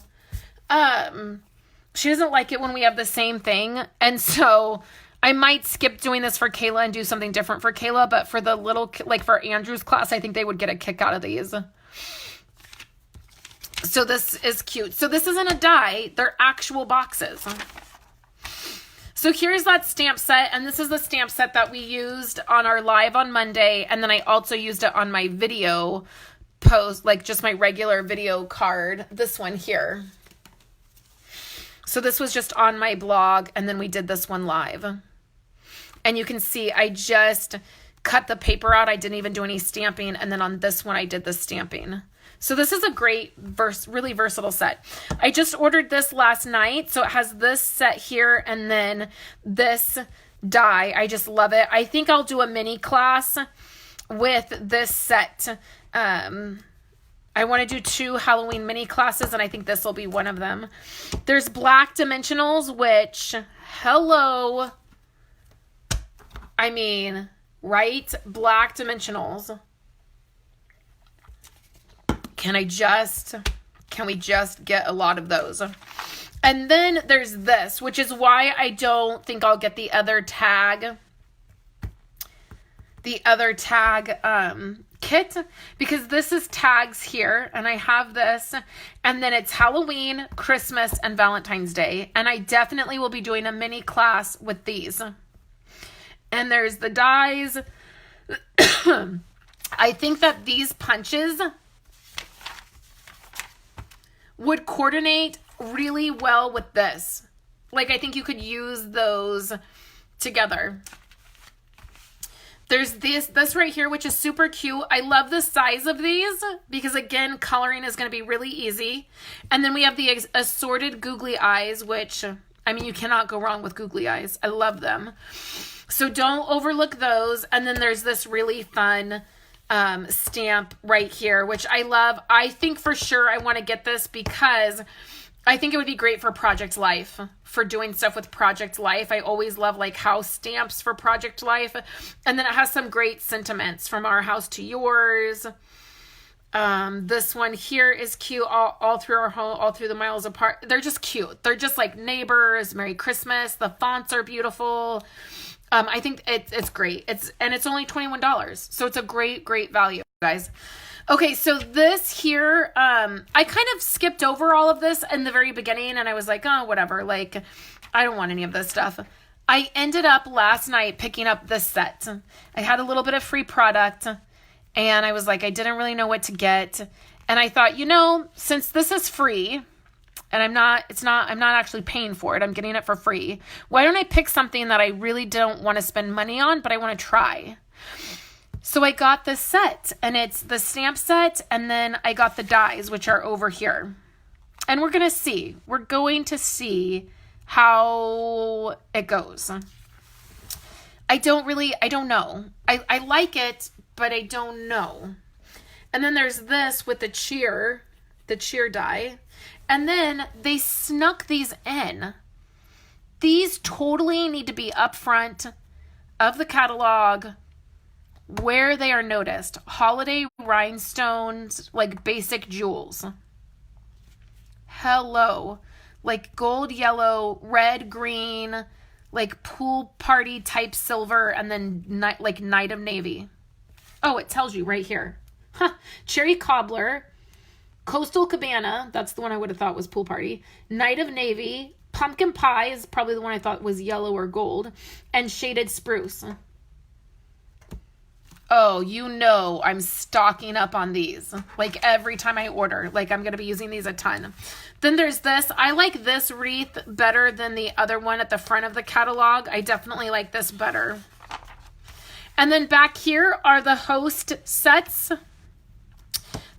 She doesn't like it when we have the same thing, and so I might skip doing this for Kayla and do something different for Kayla, but for the little, like for Andrew's class, I think they would get a kick out of these. So this is cute. So this isn't a die. They're actual boxes. So here's that stamp set, and this is the stamp set that we used on our live on Monday, and then I also used it on my video post, like just my regular video card, this one here. So this was just on my blog, and then we did this one live. And you can see I just cut the paper out. I didn't even do any stamping, and then on this one I did the stamping. So this is a great, really versatile set. I just ordered this last night, so it has this set here and then this die. I just love it. I think I'll do a mini class with this set. I want to do 2 Halloween mini classes, and I think this will be one of them. There's black dimensionals, which, hello. I mean, right? Black dimensionals. Can we just get a lot of those? And then there's this, which is why I don't think I'll get the other tag kit, because this is tags here, and I have this, and then it's Halloween, Christmas, and Valentine's Day, and I definitely will be doing a mini class with these. And there's the dies. I think that these punches would coordinate really well with this. Like, I think you could use those together. There's this right here, which is super cute. I love the size of these because, again, coloring is going to be really easy. And then we have the assorted googly eyes, which, I mean, you cannot go wrong with googly eyes. I love them. So don't overlook those. And then there's this really fun stamp right here, which I love. I think for sure I want to get this because I think it would be great for Project Life, for doing stuff with Project Life. I always love like house stamps for Project Life. And then it has some great sentiments from our house to yours. This one here is cute, all through our home, all through the miles apart. They're just cute. They're just like neighbors, Merry Christmas. The fonts are beautiful. I think it's great. It's only $21. So it's a great value, guys. Okay, so this here, I kind of skipped over all of this in the very beginning, and I was like, oh, whatever. Like, I don't want any of this stuff. I ended up last night picking up this set. I had a little bit of free product, and I was like, I didn't really know what to get. And I thought, since this is free, and I'm not actually paying for it, I'm getting it for free, why don't I pick something that I really don't want to spend money on, but I want to try? So I got this set, and it's the stamp set, and then I got the dies, which are over here. And we're going to see how it goes. I don't know. I like it, but I don't know. And then there's this with the cheer die. And then they snuck these in. These totally need to be up front of the catalog where they are noticed. Holiday rhinestones, like basic jewels. Hello. Like gold, yellow, red, green, like pool party type silver, and then Night of Navy. Oh, it tells you right here. Cherry Cobbler, Coastal Cabana, that's the one I would have thought was pool party. Night of Navy, Pumpkin Pie is probably the one I thought was yellow or gold, and Shaded Spruce. Oh, I'm stocking up on these. Like every time I order, like I'm going to be using these a ton. Then there's this. I like this wreath better than the other one at the front of the catalog. I definitely like this better. And then back here are the host sets.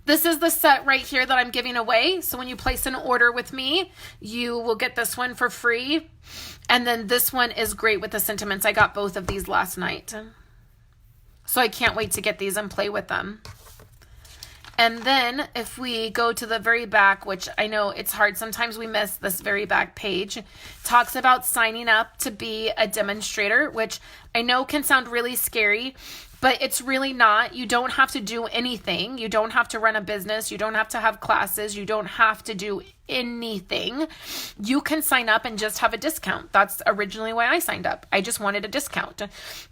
This is the set right here that I'm giving away. So when you place an order with me, you will get this one for free. And then this one is great with the sentiments. I got both of these last night. So I can't wait to get these and play with them. And then if we go to the very back, which I know it's hard, sometimes we miss this very back page, talks about signing up to be a demonstrator, which I know can sound really scary, but it's really not. You don't have to do anything. You don't have to run a business. You don't have to have classes. You don't have to do anything. You can sign up and just have a discount. That's originally why I signed up. I just wanted a discount.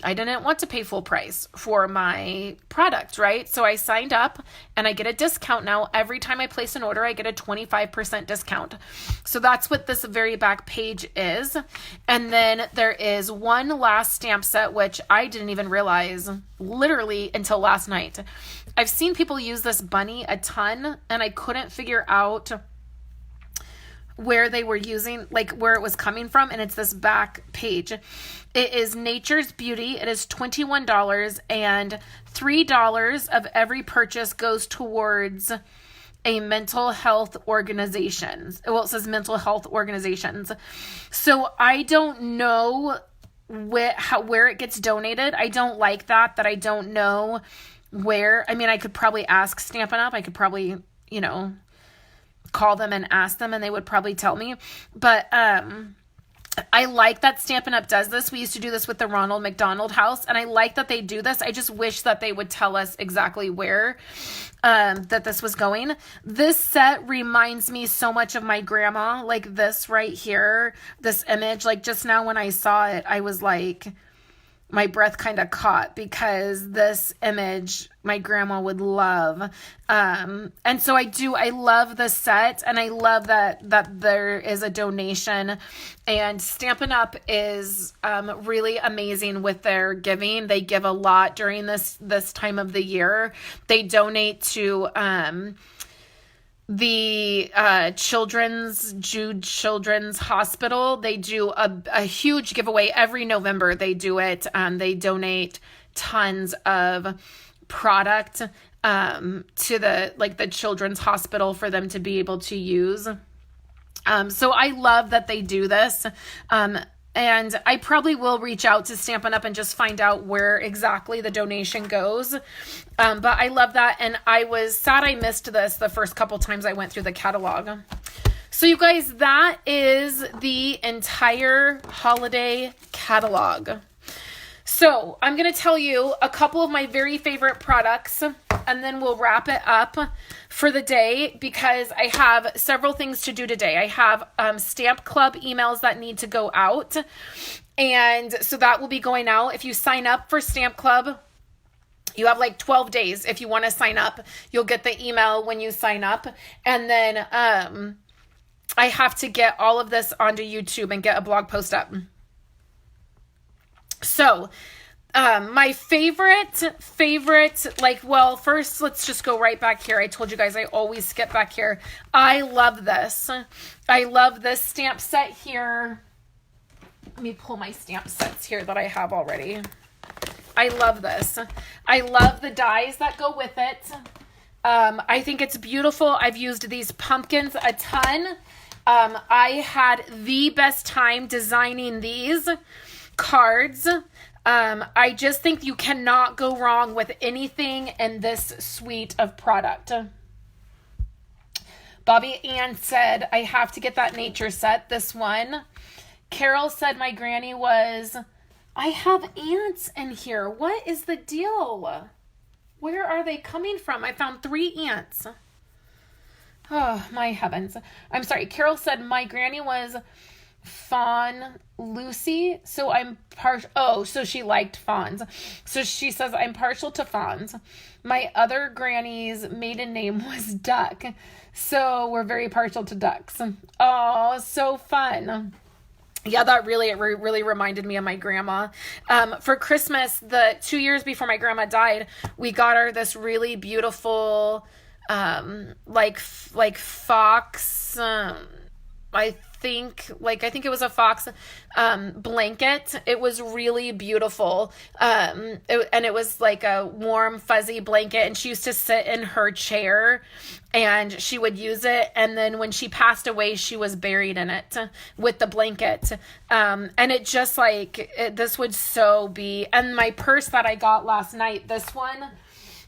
I didn't want to pay full price for my product, right? So I signed up and I get a discount now. Every time I place an order, I get a 25% discount. So that's what this very back page is. And then there is one last stamp set, which I didn't even realize literally until last night. I've seen people use this bunny a ton and I couldn't figure out where they were using, like where it was coming from, and it's this back page. It is Nature's Beauty. It is $21 and $3 of every purchase goes towards a mental health organizations. Well, it says mental health organizations. So I don't know where it gets donated. I don't like that I don't know where. I mean, I could probably ask Stampin' Up. I could probably, call them and ask them and they would probably tell me. But I like that Stampin' Up does this. We used to do this with the Ronald McDonald House, and I like that they do this. I just wish that they would tell us exactly where that this was going. This set reminds me so much of my grandma, like this right here, this image. Like just now when I saw it, I was like, my breath kind of caught because this image my grandma would love. And so I love the set, and I love that there is a donation, and Stampin' Up is really amazing with their giving. They give a lot during this time of the year. They donate to the Jude Children's Hospital. They do a huge giveaway every November. They do it. They donate tons of product to the Children's Hospital for them to be able to use. So I love that they do this. And I probably will reach out to Stampin' Up and just find out where exactly the donation goes. But I love that. And I was sad I missed this the first couple times I went through the catalog. So you guys, that is the entire holiday catalog. So I'm going to tell you a couple of my very favorite products, and then we'll wrap it up for the day because I have several things to do today. I have Stamp Club emails that need to go out, and so that will be going out. If you sign up for Stamp Club, you have like 12 days. If you want to sign up, you'll get the email when you sign up, and then I have to get all of this onto YouTube and get a blog post up. So, my favorite, first let's just go right back here. I told you guys I always skip back here. I love this. I love this stamp set here. Let me pull my stamp sets here that I have already. I love this. I love the dies that go with it. I think it's beautiful. I've used these pumpkins a ton. I had the best time designing these cards. I just think you cannot go wrong with anything in this suite of product. Bobby Ann said, I have to get that nature set, this one. Carol said my granny was, I have ants in here. What is the deal? Where are they coming from? I found 3 ants. Oh, my heavens. I'm sorry. Carol said my granny was Fawn Lucy, so I'm partial. Oh, so she liked fawns. So she says I'm partial to fawns. My other granny's maiden name was Duck, so we're very partial to ducks. Oh, so fun. Yeah, that really reminded me of my grandma. For Christmas, the 2 years before my grandma died, we got her this really beautiful, like fox. I think it was a fox blanket. It was really beautiful. And it was like a warm, fuzzy blanket. And she used to sit in her chair and she would use it. And then when she passed away, she was buried in it with the blanket. And it just this would so be. And my purse that I got last night, this one,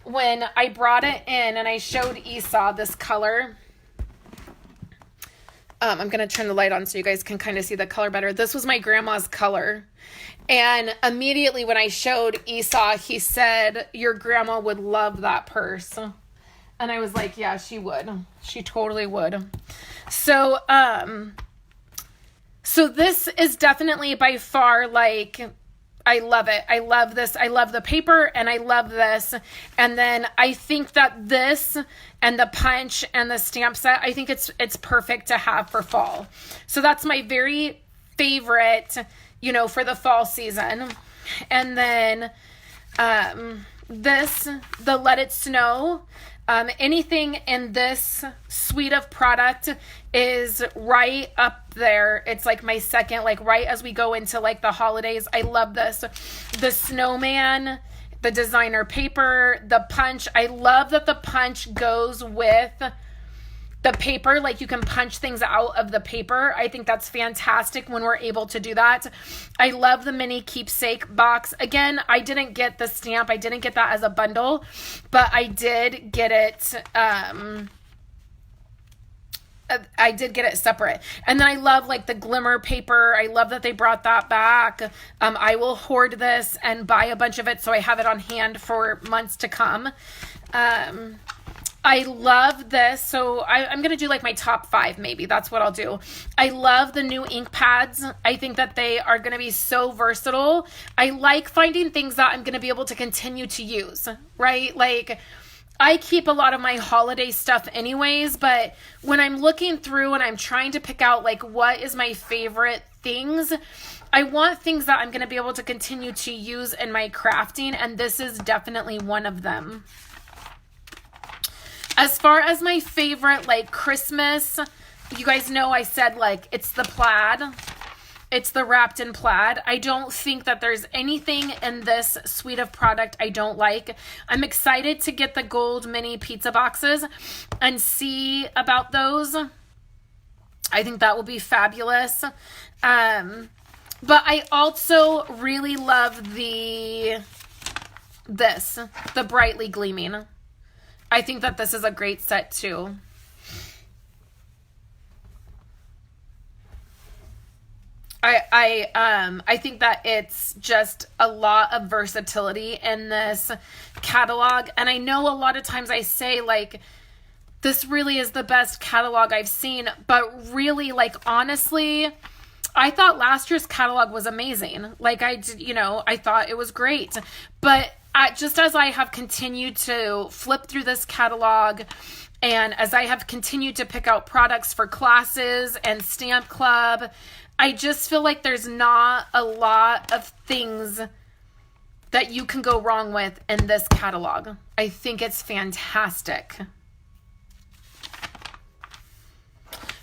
when I brought it in and I showed Esau this color. I'm going to turn the light on so you guys can kind of see the color better. This was my grandma's color. And immediately when I showed Esau, he said, your grandma would love that purse. And I was like, yeah, she would. She totally would. So, so this is definitely by far I love it. I love this. I love the paper and I love this. And then I think that this and the punch and the stamp set, I think it's perfect to have for fall. So that's my very favorite, for the fall season. And then the Let It Snow. Anything in this suite of product is right up there. It's like my second, right as we go into the holidays. I love this. The snowman, the designer paper, the punch. I love that the punch goes with the paper. You can punch things out of the paper. I think that's fantastic when we're able to do that. I love the mini keepsake box. Again, I didn't get the stamp. I didn't get that as a bundle, but I did get it. I did get it separate. And then I love the glimmer paper. I love that they brought that back. I will hoard this and buy a bunch of it so I have it on hand for months to come. I love this. So I'm going to do my top 5 maybe. That's what I'll do. I love the new ink pads. I think that they are going to be so versatile. I like finding things that I'm going to be able to continue to use, right? I keep a lot of my holiday stuff anyways, but when I'm looking through and I'm trying to pick out what is my favorite things, I want things that I'm going to be able to continue to use in my crafting, and this is definitely one of them. As far as my favorite, Christmas, you guys know I said, it's the plaid. It's the wrapped in plaid. I don't think that there's anything in this suite of product I don't like. I'm excited to get the gold mini pizza boxes and see about those. I think that will be fabulous. But I also really love the brightly gleaming. I think that this is a great set too. I think that it's just a lot of versatility in this catalog. And I know a lot of times I say this really is the best catalog I've seen, but really honestly, I thought last year's catalog was amazing. I thought it was great, but just as I have continued to flip through this catalog and as I have continued to pick out products for classes and Stamp Club, I just feel like there's not a lot of things that you can go wrong with in this catalog. I think it's fantastic.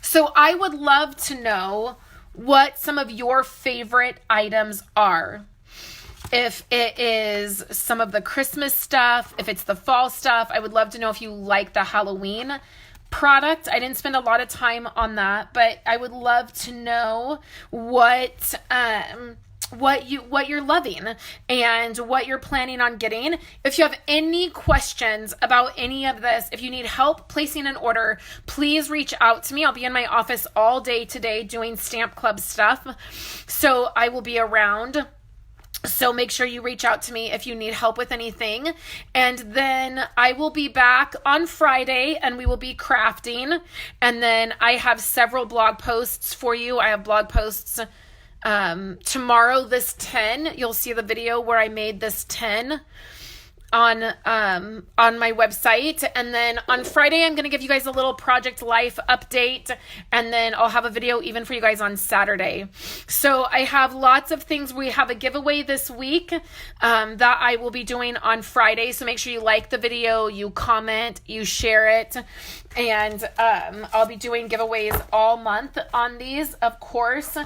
So I would love to know what some of your favorite items are. If it is some of the Christmas stuff, if it's the fall stuff, I would love to know if you like the Halloween product. I didn't spend a lot of time on that, but I would love to know what you're loving and what you're planning on getting. If you have any questions about any of this, if you need help placing an order, please reach out to me. I'll be in my office all day today doing Stamp Club stuff, so I will be around. So make sure you reach out to me if you need help with anything. And then I will be back on Friday and we will be crafting. And then I have several blog posts for you. I have blog posts tomorrow, this 10. You'll see the video where I made this 10. on my website. And then on Friday, I'm going to give you guys a little Project Life update. And then I'll have a video even for you guys on Saturday. So I have lots of things. We have a giveaway this week that I will be doing on Friday. So make sure you like the video, you comment, you share it. And I'll be doing giveaways all month on these, of course.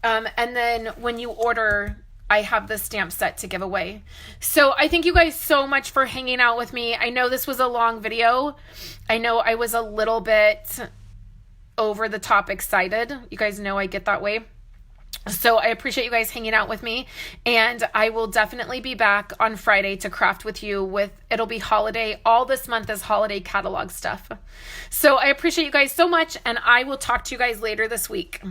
And then when you order, I have the stamp set to give away. So I thank you guys so much for hanging out with me. I know this was a long video. I know I was a little bit over the top excited. You guys know I get that way. So I appreciate you guys hanging out with me, and I will definitely be back on Friday to craft with you it'll be holiday. All this month is holiday catalog stuff. So I appreciate you guys so much, and I will talk to you guys later this week.